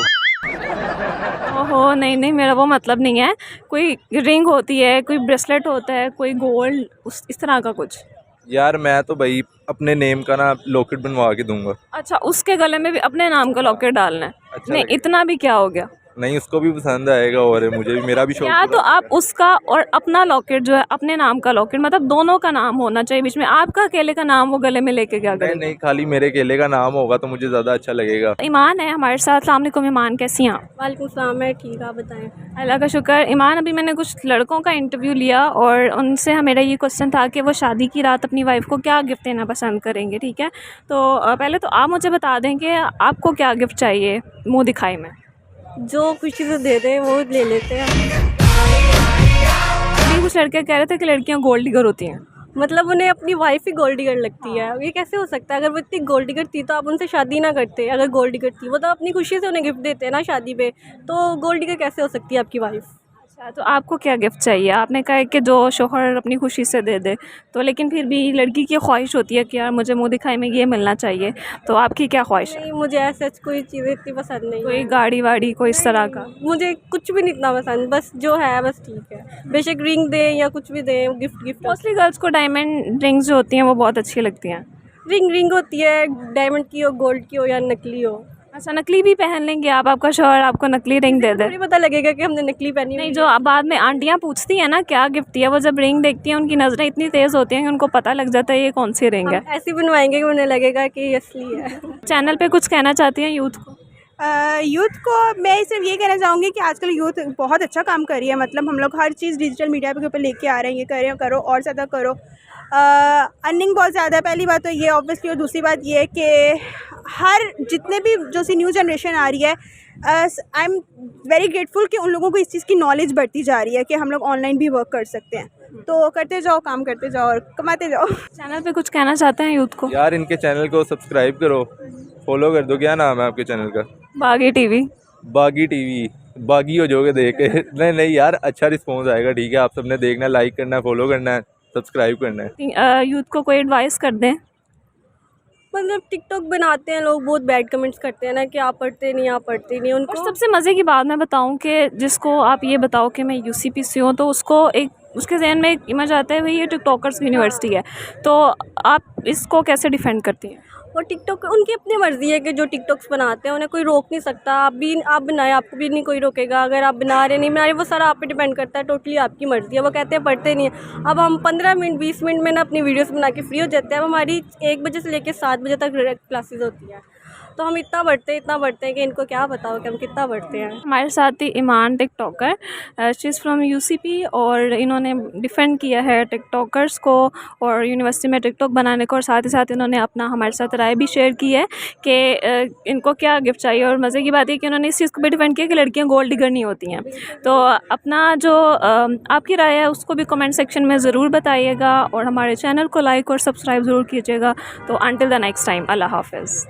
ओहो नहीं नहीं, मेरा वो मतलब नहीं है। कोई रिंग होती है, कोई ब्रेसलेट होता है, कोई गोल्ड, उस इस तरह का कुछ। यार मैं तो भाई अपने नेम का ना लॉकेट बनवा के दूंगा। अच्छा, उसके गले में भी अपने नाम का लॉकेट डालना है? अच्छा नहीं लगेगा। इतना भी क्या हो गया। नहीं उसको भी पसंद आएगा और मुझे भी, मेरा भी शौक या तो पूरा। आप उसका और अपना लॉकेट जो है अपने नाम का लॉकेट, मतलब दोनों का नाम होना चाहिए बीच में। आपका अकेले का नाम वो गले में लेके क्या नहीं करेंगे? नहीं, खाली मेरे केले का नाम होगा तो मुझे ज़्यादा अच्छा लगेगा। ईमान है हमारे साथ। अस्सलाम वालेकुम ईमान, कैसी हैं आप? वालेकुम सलाम, मैं ठीक, आप बताएं। अल्लाह का शुक्र। ईमान, अभी मैंने कुछ लड़कों का इंटरव्यू लिया और उनसे मेरा ये क्वेश्चन था कि वो शादी की रात अपनी वाइफ को क्या गिफ्ट देना पसंद करेंगे, ठीक है? तो पहले तो आप मुझे बता दें कि आपको क्या गिफ्ट चाहिए मुँह दिखाई में। जो खुशी से दे दें वो ले लेते हैं। अभी कुछ लड़के कह रहे थे कि लड़कियाँ गोल्ड डिगर होती हैं। मतलब उन्हें अपनी वाइफ ही गोल्ड डिगर लगती है, ये कैसे हो सकता है? अगर वो इतनी गोल्ड डिगर थी तो आप उनसे शादी ना करते। अगर गोल्ड डिगर थी वो तो अपनी खुशी से उन्हें गिफ्ट देते हैं ना शादी पे, तो गोल्ड डिगर कैसे हो सकती है आपकी वाइफ? अच्छा, तो आपको क्या गिफ्ट चाहिए? आपने कहा है कि जो शोहर अपनी खुशी से दे दे, तो लेकिन फिर भी लड़की की ख्वाहिश होती है कि यार मुझे मुँह दिखाई में ये मिलना चाहिए, तो आपकी क्या ख्वाहिश है? नहीं, मुझे ऐसा कोई चीज़ें इतनी पसंद नहीं कोई है। गाड़ी वाड़ी कोई इस तरह का? मुझे कुछ भी नहीं इतना पसंद, बस जो है बस ठीक है। बेशक रिंग दें या कुछ भी दें, गिफ्ट मोस्टली गर्ल्स को डायमंड रिंग्स जो होती हैं वो बहुत अच्छी लगती हैं। रिंग होती है, डायमंड की हो, गोल्ड की हो या नकली हो। अच्छा, नकली भी पहन लेंगे आप? आपका शोहर आपको नकली रिंग दे दे? थोड़ी पता लगेगा कि हमने नकली पहनी नहीं, हुई जो बाद में आंटियाँ पूछती हैं ना क्या गिफ्ट दिया, वो जब रिंग देखती हैं उनकी नज़रें इतनी तेज़ होती हैं कि उनको पता लग जाता है ये कौन सी रिंग है। हम ऐसी बनवाएंगे कि उन्हें लगेगा कि ये असली है। चैनल पे कुछ कहना चाहती हैं यूथ को? यूथ को मैं सिर्फ ये कहना चाहूँगी कि आजकल यूथ बहुत अच्छा काम कर रही है। मतलब हम लोग हर चीज़ डिजिटल मीडिया के ऊपर लेके आ रहे हैं, ये करें करो और ज़्यादा करो। अर्निंग बहुत ज़्यादा है, पहली बात तो ये ऑब्वियसली, और दूसरी बात ये कि हर जितने भी जो सी न्यू जनरेशन आ रही है, आई एम वेरी ग्रेटफुल कि उन लोगों को इस चीज़ की नॉलेज बढ़ती जा रही है कि हम लोग ऑनलाइन भी वर्क कर सकते हैं। तो करते जाओ, काम करते जाओ और कमाते जाओ। चैनल पे कुछ कहना चाहते हैं यूथ को? यार इनके चैनल को सब्सक्राइब करो, फॉलो कर दो। क्या नाम है आपके चैनल का? बागी टीवी। बागी टीवी। बागी हो जाओगे देख के। नहीं यार, अच्छा रिस्पॉन्स आएगा, ठीक है? आप सबने देखना, लाइक करना है, फॉलो करना है, सब्सक्राइब करना है। यूथ को कोई एडवाइस कर दें? मतलब टिकटॉक बनाते हैं लोग, बहुत बैड कमेंट्स करते हैं ना कि आप पढ़ते नहीं और उनको। सबसे मज़े की बात मैं बताऊं कि जिसको आप ये बताओ कि मैं यूसीपी से हूँ, तो उसको एक उसके जहन में एक इमेज आता है भाई ये टिकटॉकर्स की यूनिवर्सिटी है। तो आप इसको कैसे डिफेंड करती हैं? और टिकटॉक उनकी अपनी मर्ज़ी है कि जो टिकटॉक्स बनाते हैं उन्हें कोई रोक नहीं सकता। आप बनाए, आपको भी नहीं कोई रोकेगा। अगर आप बना रहे नहीं बना रहे, वो सारा आप पे डिपेंड करता है, टोटली आपकी मर्ज़ी है। वो कहते हैं पढ़ते नहीं है। अब हम 15 मिनट 20 मिनट में ना अपनी वीडियोस बना के फ्री हो जाते हैं। अब हमारी 1 बजे से लेकर 7 बजे तक क्लासेस होती हैं, तो हम इतना बढ़ते हैं कि इनको क्या पता हो कि हम कितना बढ़ते हैं। हमारे साथ ही Iman TikToker, she is from UCP, और इन्होंने डिफेंड किया है टिकटॉकर्स को और यूनिवर्सिटी में टिकटॉक बनाने को, और साथ ही साथ इन्होंने अपना हमारे साथ राय भी शेयर की है कि इनको क्या गिफ्ट चाहिए। और मज़े की बात है कि उन्होंने इस चीज़ को भी डिफेंड किया कि लड़कियां गोल्ड डिगर नहीं होती हैं। तो अपना जो आपकी राय है उसको भी कमेंट सेक्शन में ज़रूर बताइएगा, और हमारे चैनल को लाइक और सब्सक्राइब ज़रूर कीजिएगा। तो अंटिल द नेक्स्ट टाइम, अल्लाह हाफ़िज़।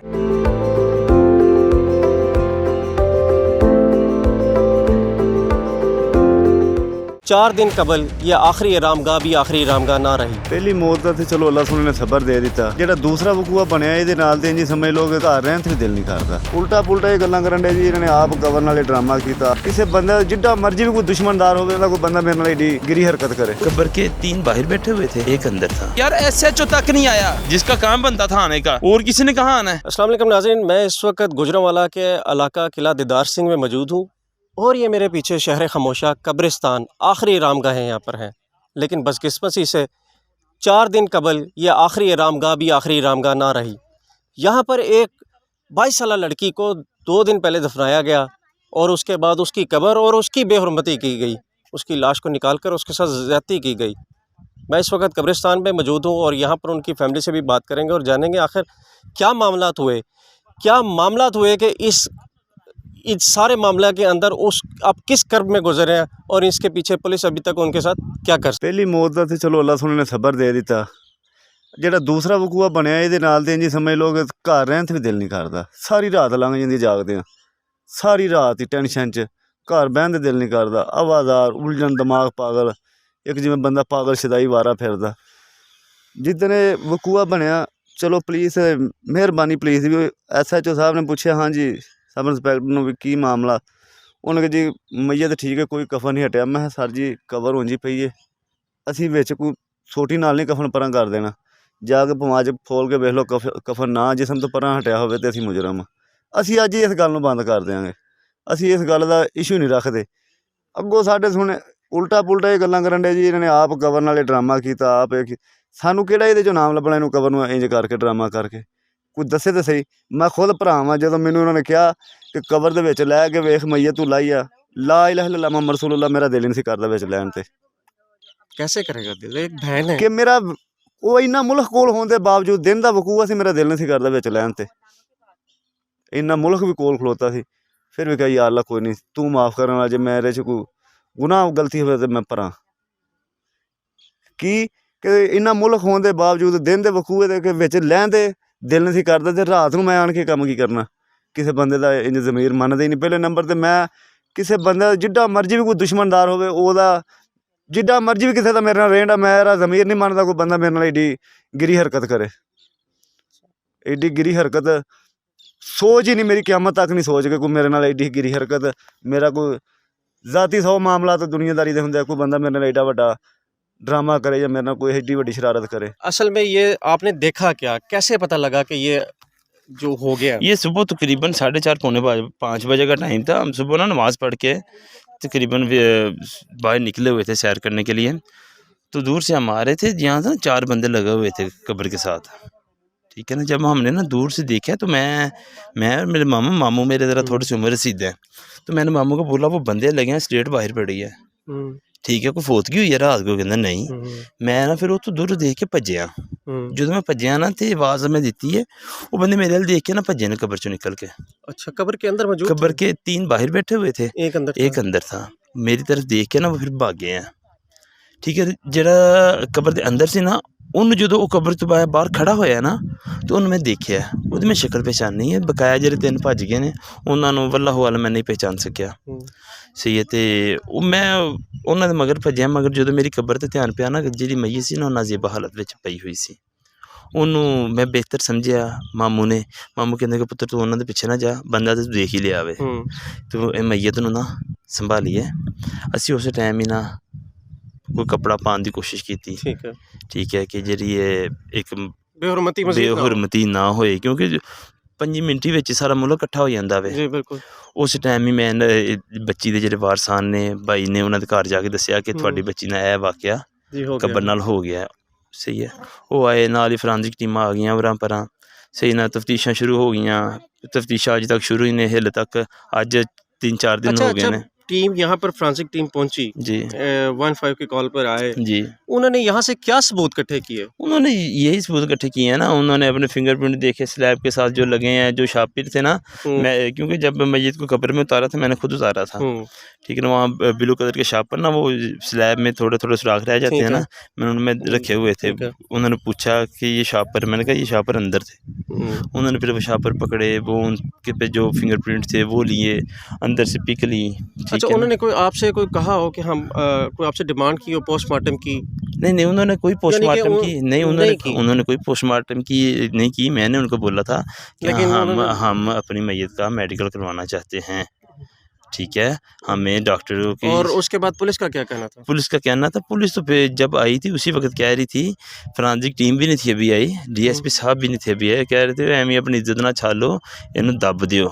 4 दिन कबल ये आखिरी आरामगाह भी आखिरी आरामगाह ना रही। ਪਹਿਲੀ ਮੌਤ ਦਾ ਤੇ ਚਲੋ ਅੱਲਾਹ ਸੁਣੇ ਨੇ ਸਬਰ ਦੇ ਦਿੱਤਾ, ਜਿਹੜਾ ਦੂਸਰਾ ਵਕੂਆ ਬਣਿਆ ਇਹਦੇ ਨਾਲ ਤੇ ਇੰਜੀ ਸਮਝ ਲੋਗੇ ਘਰ ਰਹਿਣ ਤੇ ਦਿਲ ਨਹੀਂ ਕਰਦਾ। ਉਲਟਾ ਪੁਲਟਾ ਇਹ ਗੱਲਾਂ ਕਰਨ ਦੇ ਜੀ, ਇਹਨਾਂ ਨੇ ਆਪ ਗਵਰਨ ਵਾਲੇ ਡਰਾਮਾ ਕੀਤਾ। ਕਿਸੇ ਬੰਦਾ ਜਿੱਡਾ ਮਰਜ਼ੀ ਵੀ ਕੋਈ ਦੁਸ਼ਮਣਦਾਰ ਹੋਵੇ ਉਹਦਾ ਕੋਈ ਬੰਦਾ ਮੇਰੇ ਨਾਲ ਏਡੀ ਗਿਰੀ हरकत करे। कब्र के 3 बाहर बैठे हुए थे, एक अंदर था। यार SHO तक नहीं आया जिसका काम बनता था आने का, और किसी ने कहा आना है। अस्सलाम वालेकुम नाज़रीन, मैं इस वक्त गुजरांवाला के इलाका किला दीदार सिंह में मौजूद हूँ, और ये मेरे पीछे शहर खामोशा कब्रिस्तान आखिरी आरामगाहें यहाँ पर हैं। लेकिन बदकिस्मती से 4 दिन कबल ये आखिरी आरामगाह भी आखिरी आरामगाह ना रही। यहाँ पर एक 22 साल लड़की को 2 दिन पहले दफनाया गया, और उसके बाद उसकी कब्र और उसकी बेहुरमती की गई। उसकी लाश को निकाल कर उसके साथ ज़्यादती की गई। मैं इस वक्त कब्रिस्तान में मौजूद हूँ और यहाँ पर उनकी फैमिली से भी बात करेंगे और जानेंगे आखिर क्या मामलात हुए कि इस सारे मामले के अंदर उस आप किस कर्ब में गुजरे हैं और इसके पीछे पुलिस अभी तक उनके साथ क्या कर। ਪਹਿਲੀ ਮੌਤ ਦਾ ਤੇ ਚਲੋ ਅੱਲਾਹ ਸੁਣੇ ਨੇ ਸਬਰ ਦੇ ਦਿੱਤਾ। ਜਿਹੜਾ ਦੂਸਰਾ ਵਕੂਆ ਬਣਿਆ ਇਹਦੇ ਨਾਲ ਤੇ ਇੰਜ ਸਮਝ ਲਓ ਕਿ ਘਰ ਰਹਿਣ ਤੇ ਵੀ ਦਿਲ ਨਹੀਂ ਕਰਦਾ। ਸਾਰੀ ਰਾਤ ਲੰਘ ਜਾਂਦੀ ਜਾਗਦੇ ਆ, ਸਾਰੀ ਰਾਤ ਹੀ ਟੈਨਸ਼ਨ 'ਚ, ਘਰ ਬਹਿਣ ਦੇ ਦਿਲ ਨਹੀਂ ਕਰਦਾ। ਆਵਾਜ਼ਾਰ, ਉਲਝਣ, ਦਿਮਾਗ ਪਾਗਲ, ਇੱਕ ਜਿਵੇਂ ਬੰਦਾ ਪਾਗਲ ਸ਼ਦਾਈ ਵਾਰਾ ਫਿਰਦਾ। ਜਿੱਦਣ ਇਹ ਵਕੂਆ ਬਣਿਆ ਚਲੋ ਪੁਲਿਸ ਮਿਹਰਬਾਨੀ ਪੁਲਿਸ ਦੀ ਵੀ SHO ਸਾਹਿਬ ਨੇ ਪੁੱਛਿਆ ਹਾਂਜੀ ਸਬ ਇੰਸਪੈਕਟਰ ਨੂੰ ਵੀ ਕੀ ਮਾਮਲਾ। ਉਹਨੇ ਕਿਹਾ ਜੀ ਮਈਅਤ ਠੀਕ ਹੈ, ਕੋਈ ਕਫਨ ਨਹੀਂ ਹਟਿਆ। ਮੈਂ ਕਿਹਾ ਸਰ ਜੀ ਕਬਰ ਉਂਝ ਹੀ ਪਈ ਹੈ, ਅਸੀਂ ਵਿੱਚ ਕੋਈ ਸੋਟੀ ਨਾਲ ਨਹੀਂ ਕਫਨ ਪਰਾਂ ਕਰ ਦੇਣਾ। ਜਾ ਕੇ ਭਵਾਂ 'ਚ ਫੋਲ ਕੇ ਵੇਖ ਲਓ ਕਫਨ ਨਾ ਜਿਸਮ ਤੋਂ ਪਰਾਂ ਹਟਿਆ ਹੋਵੇ ਤੇ ਅਸੀਂ ਮੁਜਰਮ ਹਾਂ। ਅਸੀਂ ਅੱਜ ਹੀ ਇਸ ਗੱਲ ਨੂੰ ਬੰਦ ਕਰ ਦਿਆਂਗੇ। ਅਸੀਂ ਇਸ ਗੱਲ ਦਾ ਇਸ਼ੂ ਨਹੀਂ ਰੱਖਦੇ। ਅੱਗੋਂ ਸਾਡੇ ਸੁਣੇ ਉਲਟਾ ਪੁਲਟਾ ਇਹ ਗੱਲਾਂ ਕਰਨ ਡੇ ਜੀ ਇਹਨਾਂ ਨੇ ਆਪ ਕਬਰ ਨਾਲੇ ਡਰਾਮਾ ਕੀਤਾ ਆਪ ਸਾਨੂੰ ਕਿਹੜਾ ਇਹਦੇ 'ਚੋਂ ਨਾਮ ਲੱਭਣਾ ਇਹਨੂੰ ਕਬਰ ਨੂੰ ਇੰਜ ਕਰਕੇ ਡਰਾਮਾ ਕਰਕੇ ਕੋਈ ਦੱਸੇ ਤਾਂ ਸਹੀ। ਮੈਂ ਖੁਦ ਭਰਾ ਵਾਂ, ਜਦੋਂ ਮੈਨੂੰ ਉਹਨਾਂ ਨੇ ਕਿਹਾ ਕਿ ਕਬਰ ਦੇ ਵਿੱਚ ਲੈ ਕੇ ਵੇਖ ਮਈਅਤ ਤੂੰ ਲਾਈ ਆ, ਲਾ ਇਲਾਹਾ ਇल्लल्लाह ਮੁਹੰਮਦ ਰਸੂਲੁल्लाह, ਮੇਰਾ ਦਿਲ ਨਹੀਂ ਸੀ ਕਰਦਾ ਵਿੱਚ ਲੈਣ ਤੇ। कैसे करेगा दिल, एक बहन है ਕਿ ਮੇਰਾ ਉਹ ਇੰਨਾ ਮੁਲਕ ਕੋਲ ਹੋਣ ਦੇ ਬਾਵਜੂਦ ਦਿਨ ਦਾ ਵਕੂਆ ਸੀ, ਮੇਰਾ ਦਿਲ ਨਹੀਂ ਸੀ ਕਰਦਾ ਵਿੱਚ ਲੈਣ ਤੇ। ਇੰਨਾ ਮੁਲਕ ਵੀ ਕੋਲ ਖਲੋਤਾ ਸੀ, ਫਿਰ ਵੀ ਕਿਹਾ ਯਾ ਅੱਲਾ ਕੋਈ ਨਹੀਂ ਤੂੰ ਮਾफ़ ਕਰਨ ਵਾਲਾ, ਜੇ ਮੇਰੇ 'ਚ ਕੋਈ ਗੁਨਾਹ ਗਲਤੀ ਹੋਵੇ ਤਾਂ ਮੈਂ ਭਰਾਂ। ਕਿ ਇੰਨਾ ਮੁਲਕ ਹੋਣ ਦੇ ਬਾਵਜੂਦ ਦਿਨ ਦੇ ਵਕੂਏ ਦੇ ਵਿੱਚ ਲੈਣ ਦੇ ਦਿਲ ਨਹੀਂ ਸੀ ਕਰਦਾ ਤੇ ਰਾਤ ਨੂੰ ਮੈਂ ਆਣ ਕੇ ਕੰਮ ਕੀ ਕਰਨਾ। ਕਿਸੇ ਬੰਦੇ ਦਾ ਇੰਜ ਜ਼ਮੀਰ ਮੰਨਦਾ ਹੀ ਨਹੀਂ। ਪਹਿਲੇ ਨੰਬਰ 'ਤੇ ਮੈਂ ਕਿਸੇ ਬੰਦੇ ਦਾ ਜਿੱਡਾ ਮਰਜ਼ੀ ਵੀ ਕੋਈ ਦੁਸ਼ਮਣਦਾਰ ਹੋਵੇ ਉਹਦਾ ਜਿੱਡਾ ਮਰਜ਼ੀ ਵੀ ਕਿਸੇ ਦਾ ਮੇਰੇ ਨਾਲ ਰਹਿੰਦਾ, ਮੇਰਾ ਜ਼ਮੀਰ ਨਹੀਂ ਮੰਨਦਾ ਕੋਈ ਬੰਦਾ ਮੇਰੇ ਨਾਲ ਏਡੀ ਗਿਰੀ ਹਰਕਤ ਕਰੇ। ਏਡੀ ਗਿਰੀ ਹਰਕਤ ਸੋਚ ਹੀ ਨਹੀਂ ਮੇਰੀ, ਕਿਆਮਤ ਤੱਕ ਨਹੀਂ ਸੋਚ ਕੇ ਕੋਈ ਮੇਰੇ ਨਾਲ ਏਡੀ ਗਿਰੀ ਹਰਕਤ। ਮੇਰਾ ਕੋਈ ਜ਼ਾਤੀ 100 ਮਾਮਲਾ ਤਾਂ ਦੁਨੀਆਦਾਰੀ ਦੇ ਹੁੰਦੇ, ਕੋਈ ਬੰਦਾ ਮੇਰੇ ਨਾਲ ਏਡਾ ਵੱਡਾ ड्रामा करे या मेरे ना कोई एडी बड़ी शरारत करे। असल में ये आपने देखा क्या, कैसे पता लगा कि ये जो हो गया? ये सुबह तकरीबन 4:30 पौने 5 बजे का टाइम था। हम सुबह ना नमाज़ पढ़ के तकरीबन बाहर निकले हुए थे सैर करने के लिए, तो दूर से हम आ रहे थे, यहाँ से 4 बंदे लगे हुए थे कब्र के साथ, ठीक है ना। जब हमने ना दूर से देखा तो मैं और मेरे मामू मेरे ज़रा थोड़ी सी उम्र रसीद है, तो मैंने मामू को बोला वो बंदे लगे हैं, स्ट्रेट बाहर पड़ी है, ठीक है, कोई ਫੋਤਗੀ ਹੋਈ ਹੈ ਰਾਤ को। ਕਹਿੰਦਾ ਨਹੀਂ। ਮੈਂ ਨਾ ਫਿਰ ਉਹ ਤੋਂ ਦੂਰ ਦੇਖ ਕੇ ਭੱਜਿਆ। ਜਦੋਂ ਮੈਂ ਭੱਜਿਆ ਨਾ ਤੇ ਆਵਾਜ਼ ਮੈਂ ਦਿੱਤੀ ਹੈ, ਉਹ ਬੰਦੇ ਮੇਰੇ ਵੱਲ ਦੇਖ के ना ਭੱਜੇ ਨੇ कब्र चो निकल के। अच्छा, कब्र के अंदर मौजूद? कब्र के 3 बाहर बैठे हुए थे, एक अंदर था। मेरी तरफ देख के ना वो फिर भाग गए हैं, ठीक है। ਜਿਹੜਾ ਕਬਰ ਦੇ ਅੰਦਰ ਸੀ ਨਾ, ਉਹਨੂੰ ਜਦੋਂ ਉਹ ਕਬਰ ਤੋਂ ਬਾਹਰ ਖੜਾ ਹੋਇਆ ਨਾ ਤਾਂ ਉਹਨੂੰ ਮੈਂ ਦੇਖਿਆ, ਉਹਦੀ ਮੈਂ ਸ਼ਕਲ ਪਹਿਚਾਨ ਨਹੀਂ ਹੈ। ਬਕਾਇਆ ਜਿਹੜੇ 3 ਭੱਜ ਗਏ ਨੇ ਉਹਨਾਂ ਨੂੰ ਵੱਲਾਹੁ ਆਲਮ ਮੈਂ ਨਹੀਂ ਪਹਿਚਾਨ ਸਕਿਆ, ਸਹੀ ਹੈ। ਅਤੇ ਉਹ ਮੈਂ ਉਹਨਾਂ ਦੇ ਮਗਰ ਭੱਜਿਆ, ਮਗਰ ਜਦੋਂ ਮੇਰੀ ਕਬਰ 'ਤੇ ਧਿਆਨ ਪਿਆ ਨਾ, ਜਿਹੜੀ ਮਈਅਤ ਸੀ ਨਾ ਉਹ ਨਾਜ਼ੇਬਾ ਹਾਲਤ ਵਿੱਚ ਪਈ ਹੋਈ ਸੀ। ਉਹਨੂੰ ਮੈਂ ਬਿਹਤਰ ਸਮਝਿਆ। ਮਾਮੂ ਕਹਿੰਦੇ ਕਿ ਪੁੱਤਰ ਤੂੰ ਉਹਨਾਂ ਦੇ ਪਿੱਛੇ ਨਾ ਜਾ, ਬੰਦਾ ਤਾਂ ਤੂੰ ਦੇਖ ਹੀ ਲਿਆ ਵੇ, ਤੂੰ ਇਹ ਮਈਅਤ ਨੂੰ ਨਾ ਸੰਭਾਲੀਏ। ਅਸੀਂ ਉਸੇ ਟਾਈਮ ਹੀ ਨਾ ਕੋਈ ਕੱਪੜਾ ਪਾਉਣ ਦੀ ਕੋਸ਼ਿਸ਼ ਕੀਤੀ, ਠੀਕ ਹੈ, ਕਿ ਜਿਹੜੀ ਇਹ ਇੱਕ ਬੇਹੁਰਮਤੀ ਨਾ ਹੋਏ, ਕਿਉਂਕਿ 5 ਮਿੰਟ ਵਿੱਚ ਸਾਰਾ ਮੁਲਕ ਇਕੱਠਾ ਹੋ ਜਾਂਦਾ ਵੇ। ਜੀ ਬਿਲਕੁਲ। ਉਸ ਟਾਈਮ ਹੀ ਮੈਂ ਬੱਚੀ ਦੇ ਜਿਹੜੇ ਵਾਰਸਾਨ ਨੇ, ਭਾਈ ਨੇ, ਉਹਨਾਂ ਦੇ ਘਰ ਜਾ ਕੇ ਦੱਸਿਆ ਕਿ ਤੁਹਾਡੀ ਬੱਚੀ ਨਾਲ ਇਹ ਵਾਕਿਆ ਕਬਰ ਨਾਲ ਹੋ ਗਿਆ, ਸਹੀ ਹੈ। ਉਹ ਆਏ, ਨਾਲ ਹੀ ਫਰਾਂਸਿਕ ਟੀਮਾਂ ਆ ਗਈਆਂ ਉਰਾਂ ਪਰਾਂ, ਸਹੀ ਨਾਲ ਤਫਤੀਸ਼ਾਂ ਸ਼ੁਰੂ ਹੋ ਗਈਆਂ। ਤਫਤੀਸ਼ਾਂ ਅੱਜ ਤੱਕ ਸ਼ੁਰੂ ਹੀ ਨੇ, ਹਾਲੇ ਤੱਕ ਅੱਜ 3-4 ਦਿਨ ਹੋ ਗਏ ਨੇ। टीम यहाँ पर फ्रांसिक टीम पहुंची जी, 15 की कॉल पर आए जी। उन्होंने यहाँ से क्या सबूत इकट्ठे किए? उन्होंने यही सबूत इकट्ठे किए हैं ना। उन्होंने अपने फिंगरप्रिंट देखे स्लैब के साथ जो लगे हैं, जो शापिर थे ना। मैं क्योंकि जब मय्यत को कब्र में उतारा था, मैंने खुद उतारा था, ठीक है ना। वहाँ ब्लू कलर के शापर ना वो स्लैब में थोड़े थोड़े सुराख रह जाते हैं ना, मैंने उनमें रखे हुए थे। उन्होंने पूछा कि ये शापर, मैंने कहा ये शापर अंदर थे। उन्होंने फिर वो शापर पकड़े, वो उनके पे जो फिंगरप्रिंट थे वो लिए, अंदर से पिक ली। अच्छा, उन्होंने कोई आपसे कोई कहा हो कि हम कोई आपसे डिमांड की हो पोस्टमार्टम की? नहीं, उन्होंने कोई पोस्टमार्टम की नहीं, उन्होंने कोई पोस्टमार्टम की नहीं की। मैंने उनको बोला था कि हम अपनी मैयत का मेडिकल करवाना चाहते हैं, ठीक है, हमें डॉक्टरों की। और उसके बाद पुलिस का क्या कहना था? पुलिस का कहना था, पुलिस तो जब आई थी उसी वक्त कह रही थी, फॉरेंसिक टीम भी नहीं थी अभी आई, DSP साहब भी नहीं थे अभी आए, कह रहे थे एवं अपनी इज्जत ना छालो, इन्हों दब दियो।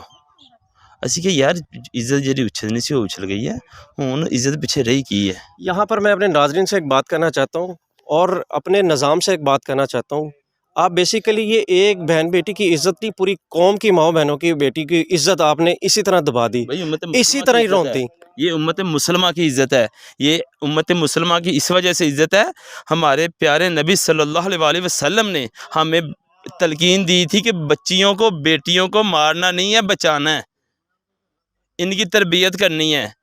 ਅਸੀਂ ਕਿ यार इज्जत ਜਿਹੜੀ उछलनी सी वो उछल गई है, ਹੁਣ इज्जत पीछे रही की है। यहाँ पर मैं अपने नाजरीन से एक बात करना चाहता हूँ और अपने निज़ाम से एक बात करना चाहता हूँ। आप बेसिकली ये एक बहन बेटी की इज्जत नहीं, पूरी कौम की माओ बहनों की बेटी की इज्जत आपने इसी तरह दबा दी, इसी तरह ही रौंद दी। ये उम्मत मुसलमा की इज़्ज़त है। ये उम्मत मुसलमा की इस वजह से इज़्ज़त है, हमारे प्यारे नबी सल्लल्लाहु अलैहि वसल्लम ने हमें तलकीन दी थी कि बच्चियों को, बेटियों को मारना नहीं है, बचाना है, इनकी तरबियत करनी है।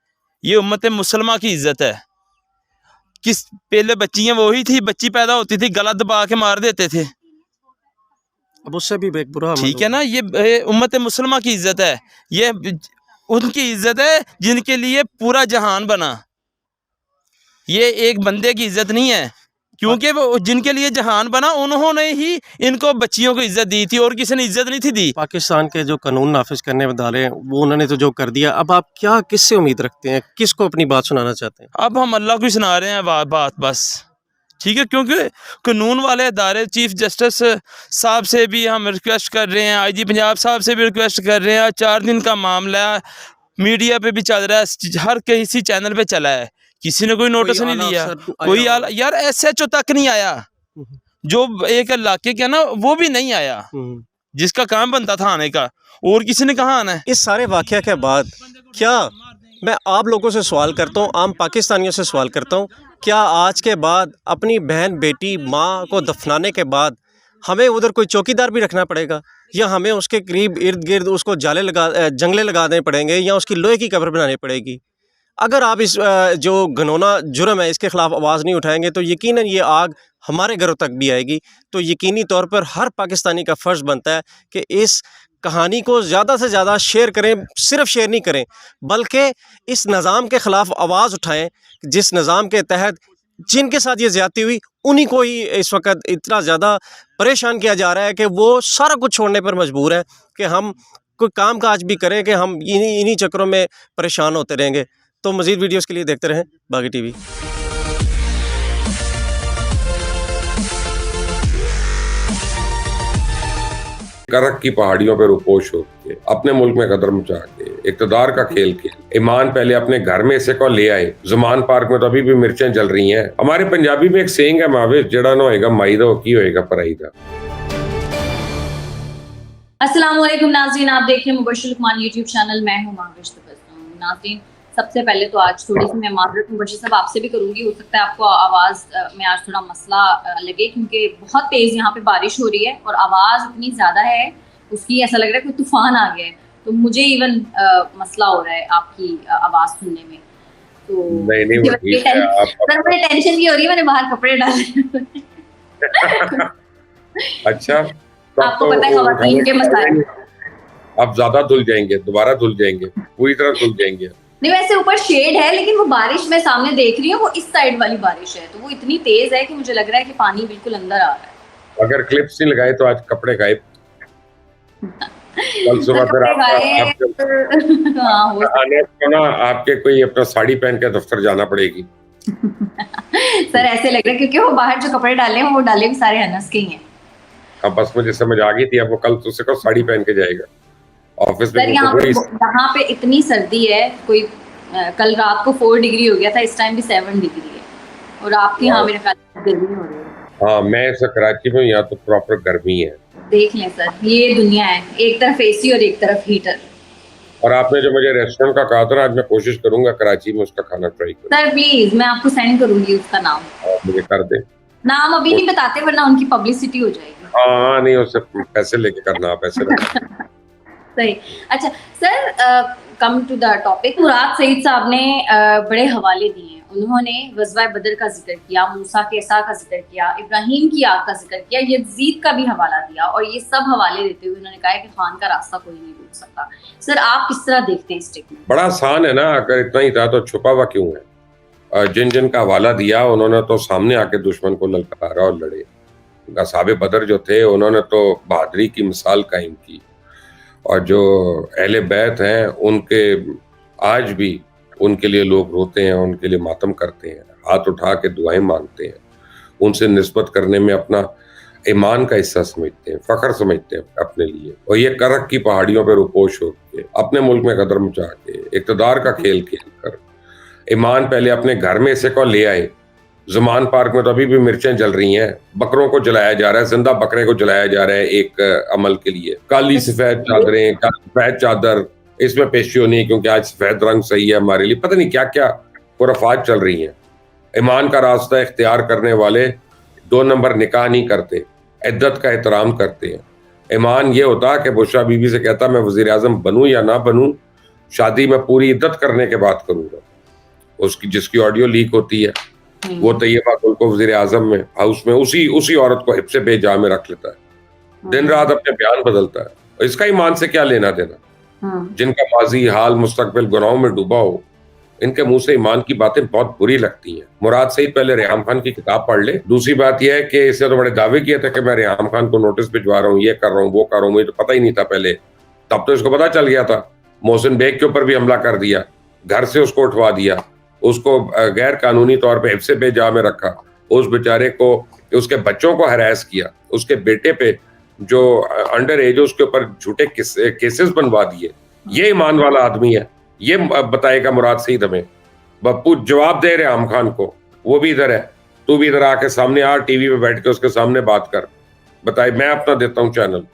ये उम्मत मुसलमा की इज़्ज़त है। किस पहले बच्चियाँ वही थी, बच्ची पैदा होती थी गला दबा के मार देते थे, अब उससे भी बुरा ठीक है ना। ये उम्मत मुसलमा की इज़्ज़त है, ये उनकी इज़्ज़त है जिनके लिए पूरा जहान बना। ये एक बंदे की इज़्ज़त नहीं है, क्योंकि वो जिनके लिए जहान बना उन्होंने ही इनको बच्चियों को इज़्ज़त दी थी और किसी ने इज़्ज़त नहीं थी दी। पाकिस्तान के जो कानून नाफिज करने वाले हैं वो उन्होंने तो जो कर दिया, अब आप क्या किससे उम्मीद रखते हैं, किसको अपनी बात सुनाना चाहते हैं? अब हम अल्लाह को ही सुना रहे हैं बात बस, ठीक है। क्योंकि कानून वाले अदारे, चीफ जस्टिस साहब से भी हम रिक्वेस्ट कर रहे हैं, आईजी पंजाब साहब से भी रिक्वेस्ट कर रहे हैं। 4 दिन का मामला मीडिया पे भी चल रहा है, हर किसी चैनल पे चला है, किसी ने कोई नोटिस नहीं लिया। कोई यार SHO तक नहीं आया, जो एक इलाके का ना वो भी नहीं आया, जिसका काम बनता था आने का, और किसी ने कहा आना है। इस सारे वाक़या के बाद क्या, मैं आप लोगों से सवाल करता हूँ, आम पाकिस्तानियों से सवाल करता हूँ, क्या आज के बाद अपनी बहन, बेटी, माँ को दफनाने के बाद हमें उधर कोई चौकीदार भी रखना पड़ेगा, या हमें उसके करीब इर्द गिर्द उसको जंगले लगाने पड़ेंगे, या उसकी लोहे की कब्र बनानी पड़ेगी? अगर आप इस जो घिनौना जुर्म है इसके ख़िलाफ़ आवाज़ नहीं उठाएंगे तो यकीनन ये आग हमारे घरों तक भी आएगी। तो यकीनी तौर पर हर पाकिस्तानी का फ़र्ज़ बनता है कि इस कहानी को ज़्यादा से ज़्यादा शेयर करें, सिर्फ शेयर नहीं करें बल्कि इस निज़ाम के ख़िलाफ़ आवाज़ उठाएं, जिस निज़ाम के तहत जिनके साथ ये ज़्यादती हुई उन्हीं को ही इस वक्त इतना ज़्यादा परेशान किया जा रहा है कि वो सारा कुछ छोड़ने पर मजबूर है कि हम कोई काम काज भी करें कि हम इन्हीं चक्करों में परेशान होते रहेंगे। तो मज़ीद वीडियोस के लिए देखते रहें बागी टीवी। करक की पहाड़ियों पर रुपोश होके अपने मुल्क में कदर मचा के इक़्तिदार का खेल खेल ईमान पहले अपने घर में से को ले आए। ज़ुमान पार्क में तो अभी भी मिर्चें जल रही हैं। हमारे पंजाबी में एक सेइंग है, माविश जड़ा ना होएगा माई दा की होएगा पराई दा। अस्सलाम वालेकुम नाज़रीन, आप देख रहे हैं मुबश्शिर लुकमान यूट्यूब चैनल। मैं हूं माविश नाज़रीन। सबसे पहले तो आज थोड़ी सी मैं माजरत मुबश्शिर साहब आपसे भी करूंगी, हो सकता है आपको आवाज़ में आज थोड़ा मसला लगे क्योंकि बहुत तेज़ यहाँ पे बारिश हो रही है और आवाज़ इतनी ज़्यादा है उसकी, ऐसा लग रहा है कोई तूफान आ गया है, तो मुझे इवन मसला हो रहा है आपकी आवाज़ सुनने में। तो नहीं सर मुझे टेंशन भी हो रही है, मैंने बाहर कपड़े डाले। अच्छा, आपको पता है ख़वातीन के मसाइल, आप ज्यादा धुल जाएंगे, दोबारा धुल जाएंगे, पूरी तरह धुल जाएंगे। नहीं, वैसे ऊपर शेड है लेकिन वो बारिश मैं सामने देख रही हूँ, वो इस साइड वाली बारिश है, तो वो इतनी तेज है कि मुझे लग रहा है कि पानी बिल्कुल अंदर आ रहा है। अगर क्लिप्स नहीं लगाए तो आज कपड़े गायब। कल सुबह फिर आपके कोई अपना साड़ी पहन के दफ्तर जाना पड़ेगी। सर ऐसे लग रहा है क्योंकि वो बाहर जो कपड़े डाले हैं वो डाले भी सारे अनस के ही हैं। अब बस मुझे समझ आ गई थी, अब वो कल तुझसे को साड़ी पहन के जाएगा ऑफिस में। यहाँ पे इतनी सर्दी है, कोई कल रात को 4 डिग्री हो गया था, इस टाइम भी 7 डिग्री है और आपके यहाँ मेरे ख्याल गर्मी हो रही है। हाँ, मैं इस कराची में, यहाँ तो प्रॉपर गर्मी है। देख लें सर, ये दुनिया है, एक तरफ AC और एक तरफ हीटर। और आपने जो मुझे रेस्टोरेंट का कहा था, आज मैं कोशिश करूंगा कराची में उसका खाना ट्राई करूं। सर प्लीज, मैं आपको सेंड करूंगी उसका नाम, मुझे कर दे। नाम अभी नहीं बताते वरना उनकी पब्लिसिटी हो जाएगी। हाँ नहीं, उससे पैसे लेके करना, पैसे सही। अच्छा sir, come to the topic. Murad Saeed sahab ने बड़े हवाले दिए हैं। उन्होंने ग़ज़वा बदर का जिक्र किया, मूसा के ऐसा का जिक्र किया, इब्राहीम की आग का जिक्र किया, यज़ीद का भी हवाला दिया और ये सब हवाले देते हुए उन्होंने कहा कि खान का रास्ता कोई नहीं रोक सकता। सर आप किस तरह देखते हैं स्टेटमेंट? बड़ा आसान है ना, अगर इतना ही था तो छुपा हुआ क्यों है? जिन जिन का हवाला दिया उन्होंने तो सामने आके दुश्मन को ललकारा और लड़े। असहाबे बदर जो थे उन्होंने तो बहादुरी की मिसाल कायम की, और जो अहले बैत हैं उनके आज भी उनके लिए लोग रोते हैं, उनके लिए मातम करते हैं, हाथ उठा के दुआएं मांगते हैं, उनसे निस्बत करने में अपना ईमान का हिस्सा समझते हैं, फख्र समझते हैं अपने लिए। और ये करक की पहाड़ियों पर रुपोश होके अपने मुल्क में कदर मचा के इक़्तिदार का खेल खेल कर ईमान पहले अपने घर में से को ले आए। ज़ुमान पार्क में तो अभी भी मिर्चें जल रही हैं, बकरों को जलाया जा रहा है, जिंदा बकरे को जलाया जा रहा है एक अमल के लिए। काली सफेद चादरें, सफेद चादर इसमें पेशी होनी है क्योंकि आज सफेद रंग सही है हमारे लिए, पता नहीं क्या क्या खुराफात चल रही हैं। ईमान का रास्ता इख्तियार करने वाले 2 नंबर निकाह नहीं करते, इद्दत का एहतराम करते हैं। ईमान ये होता कि बुशरा बीबी से कहता मैं वज़ीर आज़म बनूं या ना बनूं, शादी में पूरी इद्दत करने के बाद करूंगा। उसकी जिसकी ऑडियो लीक होती है वो तैयबा गुल को वज़ीर आज़म में हाउस में उसी औरत को हिप्से बेजा में रख लेता है, दिन रात अपने बयान बदलता है। इसका ईमान से क्या लेना देना? जिनका माजी हाल मुस्तकबिल गुनाहों में डूबा हो, इनके मुंह से ईमान की बातें बहुत बुरी लगती हैं। मुराद सईद पहले रेहाम खान की किताब पढ़ ले। दूसरी बात यह है कि इसने तो बड़े दावे किए थे कि मैं रेहाम खान को नोटिस भिजवा रहा हूँ, ये कर रहा हूँ, वो कर रहा हूँ, मुझे तो पता ही नहीं था पहले। तब तो इसको पता चल गया था। मोहसिन बेग के ऊपर भी हमला कर दिया, घर से उसको उठवा दिया, उसको गैर कानूनी तौर पर हिफ्से बेजा में रखा, उस बेचारे को, उसके बच्चों को हरास किया, उसके बेटे पे जो अंडर एज उसके ऊपर झूठे केसेस बनवा दिए। ये ईमान वाला आदमी है? ये बताएगा मुराद सईद हमें। बप्पू जवाब दे रेहाम खान को, वो भी इधर है, तू भी इधर आके सामने आ, टीवी पे बैठ के उसके सामने बात कर, बताए। मैं अपना देता हूँ चैनल,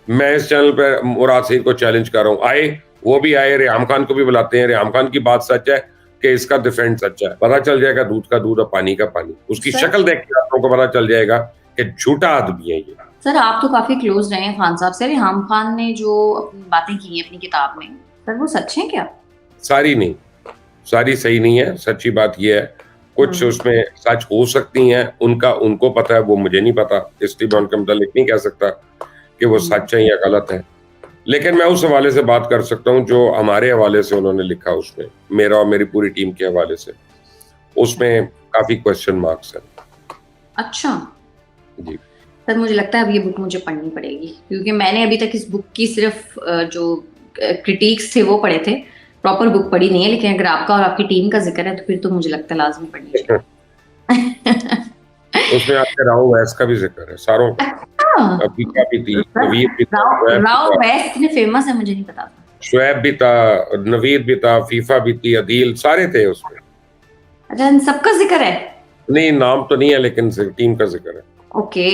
मैं इस चैनल पे मुराद सईद को चैलेंज कर रहा हूँ। आए, वो भी आए, रेहाम खान को भी बुलाते हैं। रेहाम खान की बात सच है कि इसका डिफेंस सच्चा है, पता चल जाएगा दूध का दूध और पानी का पानी। उसकी शक्ल देख के आप लोगों को पता चल जाएगा कि झूठा आदमी है ये। सर आप तो काफी क्लोज रहे हैं खान साहब से, रेहाम खान ने जो अपनी बातें की हैं अपनी किताब में, सर वो सच है क्या? सारी नहीं, सारी सही नहीं है। सच्ची बात ये है, कुछ उसमें सच हो सकती हैं, उनको पता है, वो मुझे नहीं पता, इसलिए मैं उनके मुतालिक नहीं कह सकता कि वो सच है या गलत है। लेकिन मैं उस हवाले से बात कर सकता हूँ जो हमारे हवाले से उन्होंने लिखा, उसमें मेरा और मेरी पूरी टीम के हवाले से, उसमें काफी क्वेश्चन मार्क्स है। अच्छा जी सर, मुझे लगता है अब ये बुक मुझे पढ़नी पड़ेगी, क्योंकि मैंने अभी तक इस बुक की सिर्फ जो क्रिटिक्स थे वो पढ़े थे, प्रॉपर बुक पढ़ी नहीं है। लेकिन अगर आपका और आपकी टीम का जिक्र है तो फिर तो मुझे लगता है लाजमी पढ़नी चाहिए। उसमें आपके राव वैस का भी जिक्र है, सारों अभी काफी थी, नवीद भी था, राव वैस इतने फेमस है मुझे नहीं पता था। शुएब भी था, नवीद भी था, फीफा भी थी, अदील, सारे थे उसमें। अच्छा, इन सबका जिक्र है? नहीं, नाम तो नहीं है लेकिन टीम का जिक्र है। Okay,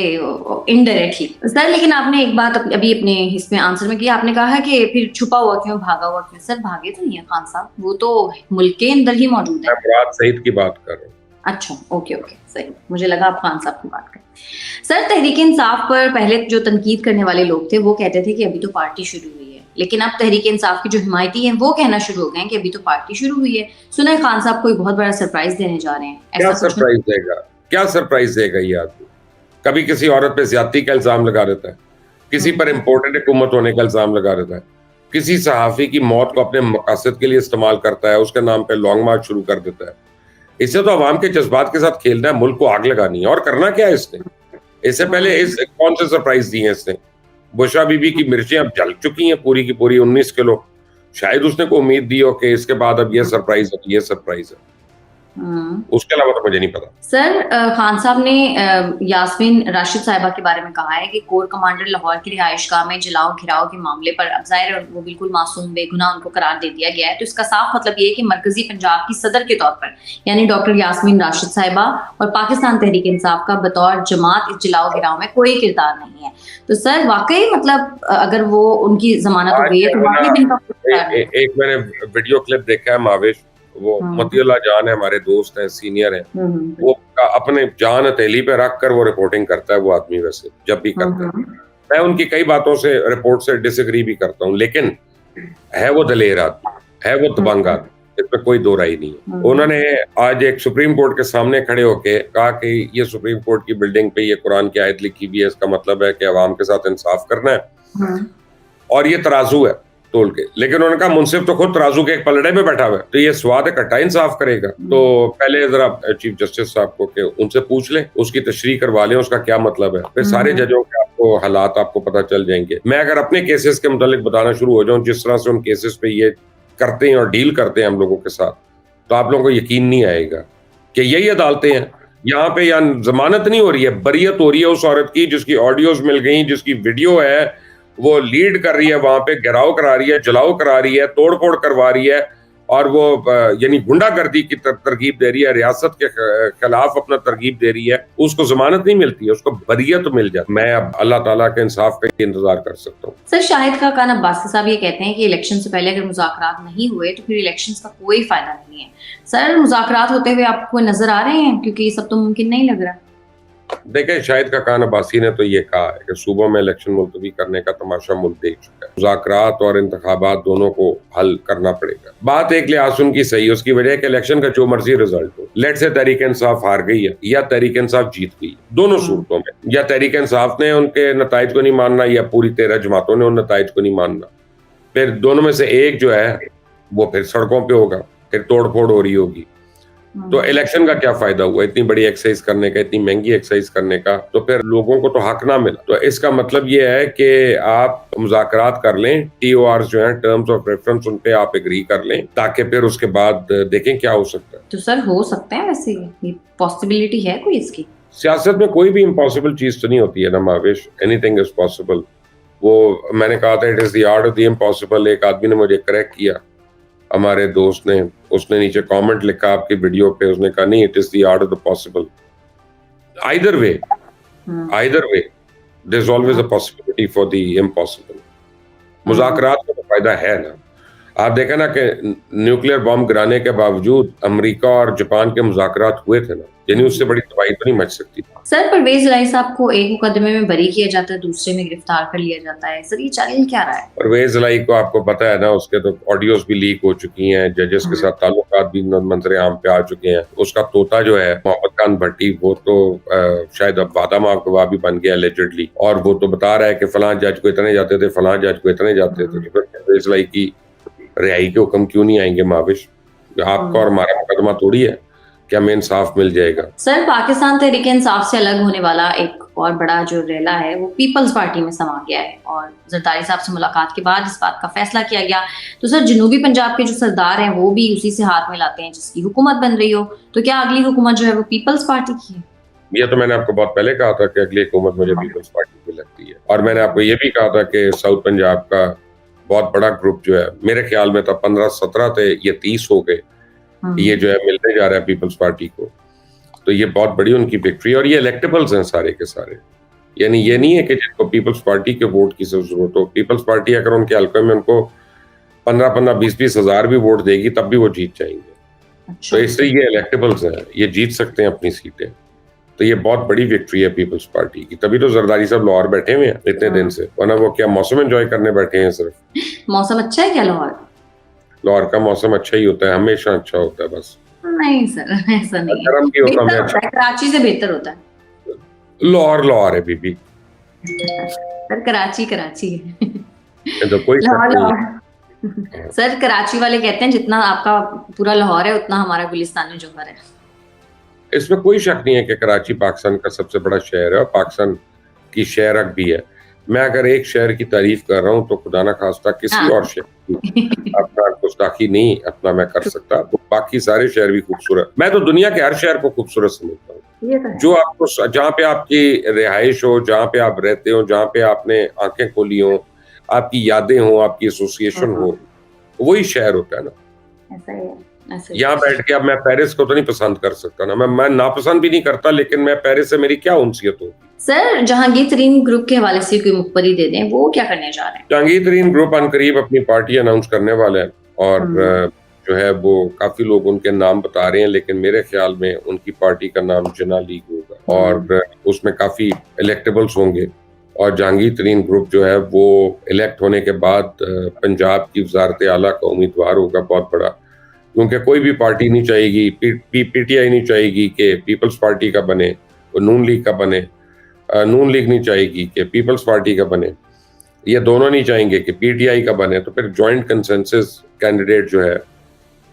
indirectly sir. लेकिन आपने एक बात अभी अपने इसमें आंसर में किया, आपने कहा कि फिर छुपा हुआ क्यों, भागा हुआ क्यों? सर भागे तो नहीं है खान साहब, वो तो मुल्क के अंदर ही मौजूद है। मैं मुराद सईद की बात कर रहा हूँ। अच्छा, ओके सही, मुझे लगा आप खान साहब की बात करें। सर तहरीक इंसाफ पर पहले जो तनकीद करने वाले लोग थे वो कहते थे कि अभी तो पार्टी शुरू हुई है, लेकिन अब तहरीक इंसाफ की जो हिमायती हैं वो कहना शुरू हो गए हैं कि अभी तो पार्टी शुरू हुई है। सुना है खान साहब कोई बहुत बड़ा सरप्राइज देने जा रहे हैं। क्या सरप्राइज देगा? क्या सरप्राइज देगा ये आदमी? कभी किसी औरत पे ज्यादती का इल्जाम लगा देता है, किसी पर इम्पोर्टेंट हुकूमत होने का इल्जाम लगा देता है, किसी सहाफी की मौत को अपने मकासद के लिए इस्तेमाल करता है, उसके नाम पे लॉन्ग मार्च शुरू कर देता है। इससे तो अवाम के जज्बात के साथ खेलना है, मुल्क को आग लगानी है। और करना क्या है इसने? इससे पहले इस कौन से सरप्राइज दिए इसने? बुशरा बीबी की मिर्चें अब जल चुकी हैं पूरी की पूरी 19 किलो। शायद उसने को उम्मीद दी हो कि इसके बाद अब ये सरप्राइज है, ये सरप्राइज है। उसके अलावा तो मुझे नहीं पता। सर खान साहब ने यास्मीन राशिद साहिबा के बारे में कहा है कि कोर कमांडर लाहौर की रिहाइशगाह में जलाओ घिराव के मामले पर अब ज़ाहिर वो बिल्कुल मासूम बेगुनाह उनको करार दे दिया गया है। तो इसका साफ मतलब ये है कि मरकजी पंजाब की सदर के तौर पर यानी डॉक्टर यास्मीन राशिद साहिबा और पाकिस्तान तहरीक इंसाफ का बतौर जमात इस जलाओ घिराव में कोई किरदार नहीं है। तो सर वाकई मतलब अगर वो उनकी जमानत हो गई है तो वाकई एक मैंने वीडियो क्लिप देखा है मावेश, वो मतियुल्लाह जान है, हमारे दोस्त हैं, सीनियर हैं, वो अपने जान हथेली पे रख कर वो रिपोर्टिंग करता है। वो आदमी वैसे जब भी करता है, मैं उनकी कई बातों से रिपोर्ट से डिसएग्री भी करता हूँ, लेकिन है वो दलेर आदमी, है वो दबंग आदमी, इसमें कोई दो राय नहीं है। उन्होंने आज एक सुप्रीम कोर्ट के सामने खड़े होके कहा कि ये सुप्रीम कोर्ट की बिल्डिंग पे ये कुरान की आयत लिखी हुई है, इसका मतलब है कि अवाम के साथ इंसाफ करना है और ये तराजू है तोल के। लेकिन उन्होंने कहा मुंसिफ तो खुद तराजू के एक पलड़े में बैठा हुआ है, तो ये स्वाद इकट्ठा इंसाफ करेगा। तो पहले जरा चीफ जस्टिस साहब को कि उनसे पूछ लें, उसकी तशरीह करवा लें, उसका क्या मतलब है, फिर सारे जजों के आपको हालात आपको पता चल जाएंगे। मैं अगर अपने केसेस के मुतालिक बताना शुरू हो जाऊं, जिस तरह से उन केसेस पे ये करते हैं और डील करते हैं हम लोगों के साथ, तो आप लोगों को यकीन नहीं आएगा कि यही अदालतें हैं। यहाँ पे या जमानत नहीं हो रही है, बरियत हो रही है उस औरत की जिसकी ऑडियोज मिल गई, जिसकी वीडियो है, वो लीड कर रही है, वहां पे घेराव करा रही है, जलाओ करा रही है, तोड़ फोड़ करवा रही है, और वो यानी गुंडागर्दी की तरकीब दे रही है, रियासत के खिलाफ अपना तरकीब दे रही है, उसको जमानत नहीं मिलती है, उसको बरियत मिल जाती। मैं अब अल्लाह ताला के इंसाफ का इंतजार कर सकता हूँ। सर शाहिद खाकान अब्बासी साहब ये कहते हैं कि इलेक्शन से पहले अगर मुज़ाकरात नहीं हुए तो फिर इलेक्शंस का कोई फायदा नहीं है। सर मुज़ाकरात होते हुए आपको नजर आ रहे हैं, क्योंकि ये सब तो मुमकिन नहीं लग रहा। देखें, शाहिद खाकान अब्बासी ने तो ये कहा है कि सूबों में इलेक्शन मुलतवी करने का तमाशा मुल्क देख चुका है, मुज़ाकरात और इंतखाबात दोनों को हल करना पड़ेगा। बात एक लिहाज उनकी सही है, उसकी वजह है कि इलेक्शन का जो मर्जी रिजल्ट हो, लेट से तहरीक इंसाफ हार गई है या तहरीक इंसाफ जीत गई, दोनों सूरतों में या तहरीक इंसाफ ने उनके नताइज को नहीं मानना या पूरी 13 जमातों ने उन नताइज को नहीं मानना, फिर दोनों में से एक जो है वो फिर सड़कों पे होगा, फिर तोड़ फोड़ हो रही होगी। तो इलेक्शन का क्या फायदा हुआ इतनी बड़ी एक्सरसाइज करने का, इतनी महंगी एक्सरसाइज करने का, तो फिर लोगों को तो हक ना मिला। तो इसका मतलब ये है कि आप मुज़ाकरात कर लें, TORs जो हैं, टर्म्स ऑफ रेफरेंस, उन पे आप एग्री कर लें, ताकि फिर उसके बाद देखें क्या हो सकता है। तो सर हो सकता है, वैसे ये पॉसिबिलिटी है कोई इसकी? सियासत में कोई भी इम्पॉसिबल चीज तो नहीं होती है ना माविश, एनीथिंग इज पॉसिबल। वो मैंने कहा था it is the art of the impossible. एक आदमी ने मुझे करेक्ट किया, हमारे दोस्त ने, उसने नीचे कमेंट लिखा आपकी वीडियो पे, उसने कहा नहीं, it is the art of the possible. Either way there is always a possibility for the impossible. मुज़ाकरात का तो फायदा है ना। आप देखा ना कि न्यूक्लियर बॉम्ब गिराने के बावजूद अमेरिका और जापान के मुज़ाकरात हुए थे ना, यानी उससे बड़ी तबाही तो नहीं मच सकती। सर परवेज इलाही साहब को एक मुकदमे में बरी किया जाता है, दूसरे में गिरफ्तार कर लिया जाता है। सर ये चल क्या रहा है? परवेज इलाही को आपको पता है ना, उसके तो ऑडियोज भी लीक हो चुकी हैं, जजेस के साथ ताल्लुकात भी मंजर आम पे आ चुके हैं। उसका तोता जो है मोहम्मद खान भट्टी, वो तो शायद अब वादा माफ गवाह भी बन गया एलिजिडली, और वो तो बता रहा है कि फलां जज को इतने जाते थे, फलां जज को इतने जाते थे। तो परवेज इलाही की रिहाई के हुक्म क्यों नहीं आएंगे माविश? आपका और हमारा मुकदमा थोड़ी है, क्या हमें इंसाफ मिल जाएगा? सर पाकिस्तान तहरीक इंसाफ से अलग होने वाला एक और बड़ा जो रेला है वो पीपल्स पार्टी में समा गया है, और जरदारी साहब से मुलाकात के बाद इस बात का फैसला किया गया। तो सर जनूबी पंजाब के जो सरदार हैं वो भी उसी से हाथ मिलाते हैं जिसकी हुकूमत बन रही हो, तो क्या अगली हुकूमत जो है वो पीपल्स पार्टी की है? ये तो मैंने आपको बहुत पहले कहा था कि अगली हुकूमत मुझे पीपल्स पार्टी की लगती है, और मैंने आपको ये भी कहा था कि साउथ पंजाब का बहुत बड़ा ग्रुप जो है, मेरे ख्याल में था 15-17 थे, ये 30 हो गए, ये जो है मिलने जा रहा है पीपल्स पार्टी को। तो ये बहुत बड़ी उनकी विक्ट्री, और ये इलेक्टेबल्स हैं सारे के सारे, यानी ये नहीं है कि जिनको पीपल्स पार्टी के वोट की जरूरत हो। पीपल्स पार्टी अगर उनके हल्के में उनको 15-15, 20-20 हजार भी वोट देगी तब भी वो जीत जाएंगे। तो इसलिए ये इलेक्टेबल्स हैं, ये जीत सकते हैं अपनी सीटें। तो ये बहुत बड़ी विक्ट्री है पीपल्स पार्टी की, तभी तो जरदारी साहब लाहौर बैठे हुए हैं इतने दिन से, वरना वो क्या मौसम एंजॉय करने बैठे हैं सिर्फ? मौसम अच्छा है क्या लाहौर? लाहौर का मौसम अच्छा ही होता है, हमेशा अच्छा होता है। बस नहीं सर, ऐसा नहीं है, गर्म भी होता है, अच्छा। कराची से बेहतर होता है। लाहौर है बीबी, सर कराची है तो कोई सर कराची वाले कहते हैं जितना आपका पूरा लाहौर है उतना हमारा गुलिस्तान जौहर है। इसमें कोई शक नहीं है कि कराची पाकिस्तान का सबसे बड़ा शहर है और पाकिस्तान की शहरक भी है। मैं अगर एक शहर की तारीफ कर रहा हूँ तो खुदा ना खास्ता किसी और शहर की अपना गुस्ताखी नहीं अपना मैं कर सकता, तो बाकी सारे शहर भी खूबसूरत। मैं तो दुनिया के हर शहर को खूबसूरत समझता हूँ, जो आपको, जहाँ पे आपकी रिहाइश हो, जहाँ पे आप रहते हो, जहाँ पे आपने आंखें खोली हो, आपकी यादें हो, आपकी एसोसिएशन हो, वही शहर होता है ना। ऐसा ही है। यहाँ बैठ के अब मैं पेरिस को तो नहीं पसंद कर सकता ना, मैं नापसंद भी नहीं करता, लेकिन मैं पेरिस से मेरी क्या उनसियत होगी? सर जहांगीर तरीन ग्रुप के हवाले से कोई मुखबरी दे दें, वो क्या करने जा रहे हैं? जहांगीर तरीन ग्रुप अनकरीब अपनी पार्टी अनाउंस करने वाले हैं, और जो है वो काफी लोग उनके नाम बता रहे हैं, लेकिन मेरे ख्याल में उनकी पार्टी का नाम जिन्ना लीग होगा, और उसमें काफी इलेक्टेबल्स होंगे। और जहांगीर तरीन ग्रुप जो है वो इलेक्ट होने के बाद पंजाब की वजारत आला का उम्मीदवार होगा बहुत बड़ा, क्योंकि कोई भी पार्टी नहीं चाहेगी, PTI नहीं चाहेगी कि पीपल्स पार्टी का बने, वो नून लीग का बने, नून लीग नहीं चाहेगी कि पीपल्स पार्टी का बने, ये दोनों नहीं चाहेंगे कि PTI का बने। तो फिर जॉइंट कंसेंसस कैंडिडेट जो है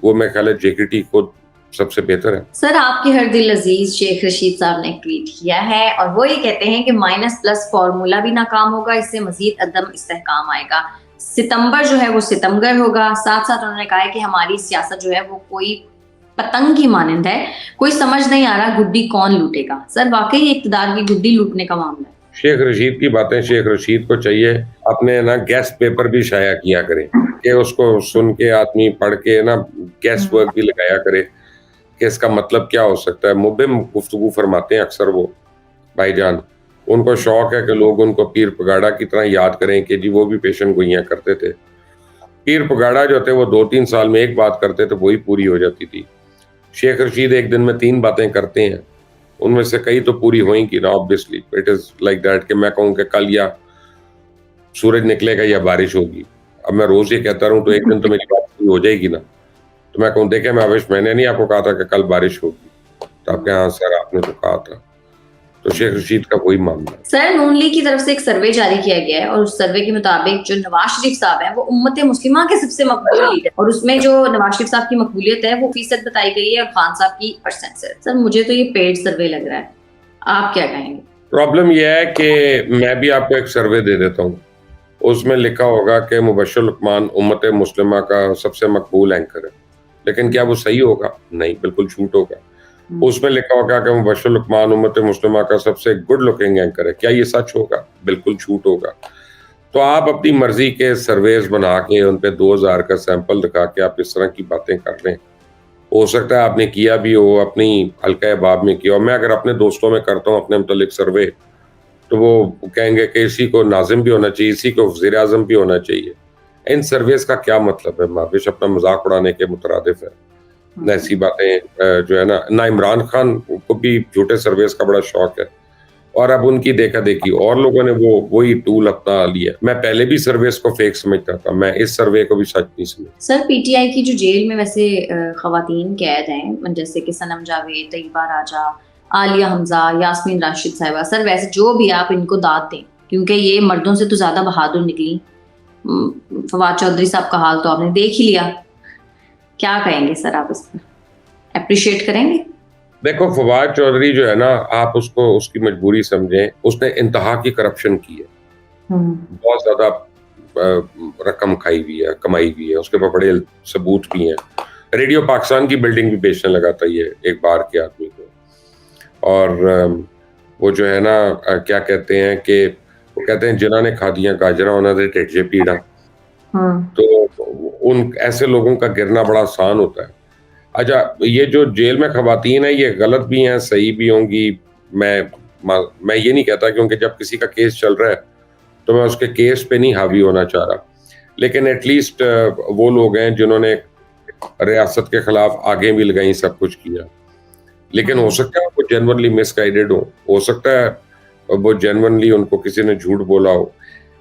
वो मैं ख्याल है JKT खुद सबसे बेहतर है। सर आपके हर दिल अजीज शेख रशीद साहब ने एक ट्वीट किया है, और वो ये कहते हैं कि -+ फॉर्मूला भी नाकाम होगा, इससे मजीद अदम इस्तेहकाम आएगा। सितंबर जो है वो सितमगर होगा। साथ साथ उन्होंने कहा है कि हमारी सियासत जो है वो कोई पतंग की मानंद है, कोई समझ नहीं आ रहा गुड्डी कौन लूटेगा। सर वाकई इक़्तिदार की गुड्डी लूटने का मामला है। शेख रशीद की बातें, शेख रशीद को चाहिए अपने ना गेस्ट पेपर भी शाया किया करें कि उसको सुन के आदमी पढ़ के ना गैस वर्क भी लगाया करे कि इसका मतलब क्या हो सकता है। मुबहिम गुफ्तगू फरमाते हैं अक्सर वो भाईजान, उनको शौक है कि लोग उनको पीर पगाड़ा की तरह याद करें कि जी वो भी पेशन गोइयाँ करते थे। पीर पगाड़ा जो थे वो 2-3 साल में एक बात करते थे, वही पूरी हो जाती थी। शेख रशीद एक दिन में 3 बातें करते हैं, उनमें से कई तो पूरी होंगी ना, obviously it is like that कि मैं कहूँ कि कल या सूरज निकलेगा या बारिश होगी। अब मैं रोज ये कहता रहूँ तो एक दिन तो मेरी बात पूरी हो जाएगी ना। तो मैं कहूँ देखें महावेश, मैंने नहीं आपको कहा था कि कल बारिश होगी, तो आप कहें हाँ सर आपने तो कहा था। तो शेख रशीद का वही मामला है। सर, नून लीग की तरफ से एक सर्वे जारी किया गया है और उस सर्वे के मुताबिक जो नवाज शरीफ साहब हैं वो उम्मत मुस्लिमा के सबसे मकबूल लीडर, और उसमें जो नवाज शरीफ साहब की मकबूलियत है वो फीसद बताई गई है और खान साहब की परसेंट। सर मुझे तो ये पेड सर्वे लग रहा है, आप क्या कहेंगे? प्रॉब्लम यह है कि मैं भी आपको एक सर्वे दे देता हूँ, उसमें लिखा होगा कि मुबश्शिर लुकमान उम्मत मुस्लिमा का सबसे मकबूल एंकर है, लेकिन क्या वो सही होगा? नहीं, बिल्कुल झूठ होगा। उसमें लिखा होगा कि मुबश्शिर लुकमान उम्मत मुस्लिमा का सबसे गुड लुकिंग एंकर है, क्या ये सच होगा? बिल्कुल झूठ होगा। तो आप अपनी मर्जी के सर्वेज बना के उन पे 2000 का सैंपल दिखा के आप इस तरह की बातें कर रहे हैं। हो सकता है आपने किया भी हो, अपनी हल्का अहबाब में किया हो। मैं अगर अपने दोस्तों में करता हूँ अपने मुतालिक सर्वे, तो वो कहेंगे कि इसी को नाजिम भी होना चाहिए, इसी को वज़ीर आज़म भी होना चाहिए। इन सर्वेस का क्या मतलब है? महावेश अपना मजाक उड़ाने के मुतरादिफ है। ऐसी बातें जो है ना इमरान खान को भी झूठे सर्वेस का बड़ा शौक है, और अब उनकी देखा देखी और लोगों ने वही टूल अपना लिया। मैं पहले भी सर्वेस को फेक समझता था, मैं इस सर्वे को भी सच नहीं समझता। सर, पीटीआई की जो जेल में वैसे खवातीन कैद हैं, जैसे कि सनम जावेद, तैयबा राजा, आलिया हमजा, यास्मीन राशिद साहिबा, सर वैसे जो भी आप इनको दाद दें, क्योंकि ये मर्दों से तो ज्यादा बहादुर निकली। फवाद चौधरी साहब का हाल तो आपने देख ही लिया, क्या कहेंगे सर आप इस पर? अप्रिशिएट करेंगे? देखो, फवाद चौधरी जो है ना, आप उसको उसकी मजबूरी समझें, उसने इंतहा की करप्शन की है, बहुत ज्यादा रकम खाई हुई है, कमाई हुई है, उसके पास बड़े सबूत भी हैं। रेडियो पाकिस्तान की बिल्डिंग भी बेचने लगा था ये एक बार के आदमी को। और वो जो है ना क्या कहते हैं कि वो कहते हैं जिन्होंने खा दिया गाजरा उन्होंने ढिड जे पीड़ा। तो उन ऐसे लोगों का गिरना बड़ा आसान होता है। अच्छा, ये जो जेल में खवातीन है ये गलत भी हैं, सही भी होंगी, मैं ये नहीं कहता, क्योंकि जब किसी का केस चल रहा है तो मैं उसके केस पे नहीं हावी होना चाह रहा, लेकिन एटलीस्ट वो लोग हैं जिन्होंने रियासत के खिलाफ आगे भी लगाई, सब कुछ किया। लेकिन हो सकता है वो जेन्युइनली मिसगाइडेड हो सकता है वो जेन्युइनली उनको किसी ने झूठ बोला हो,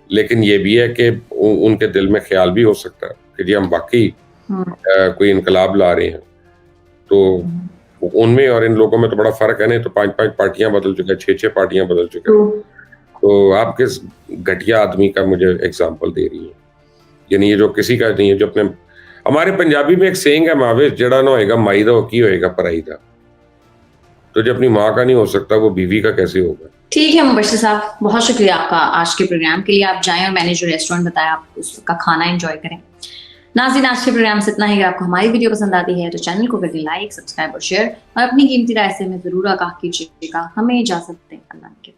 लेकिन ये भी है कि उनके दिल में ख्याल भी हो सकता है कि जी हम वाकई कोई इनकलाब ला रहे हैं। तो उनमें और इन लोगों में तो बड़ा फर्क है। नहीं तो 5-5 पार्टियां बदल चुके हैं, 6-6 पार्टियां बदल चुके हैं। तो आप किस घटिया आदमी का मुझे एग्जाम्पल दे रही है? यानी ये जो किसी का नहीं है, जो अपने हमारे पंजाबी में एक सेइंग है महावेश, जड़ा ना होएगा माई दा की होएगा पराई दा। तो जो अपनी माँ का नहीं हो सकता वो बीवी का कैसे होगा? ठीक है मुबश्शिर साहब, बहुत शुक्रिया आपका आज के प्रोग्राम के लिए। आप जाएं और मैंने जो रेस्टोरेंट बताया आप उसका खाना एंजॉय करें। नाज़रीन, आज के प्रोग्राम से इतना ही। अगर आपको हमारी वीडियो पसंद आती है तो चैनल को करिए लाइक, सब्सक्राइब और शेयर, और अपनी कीमती राय से हमें जरूर आगाह कीजिएगा। हमें इजाजत दें, अल्लाह के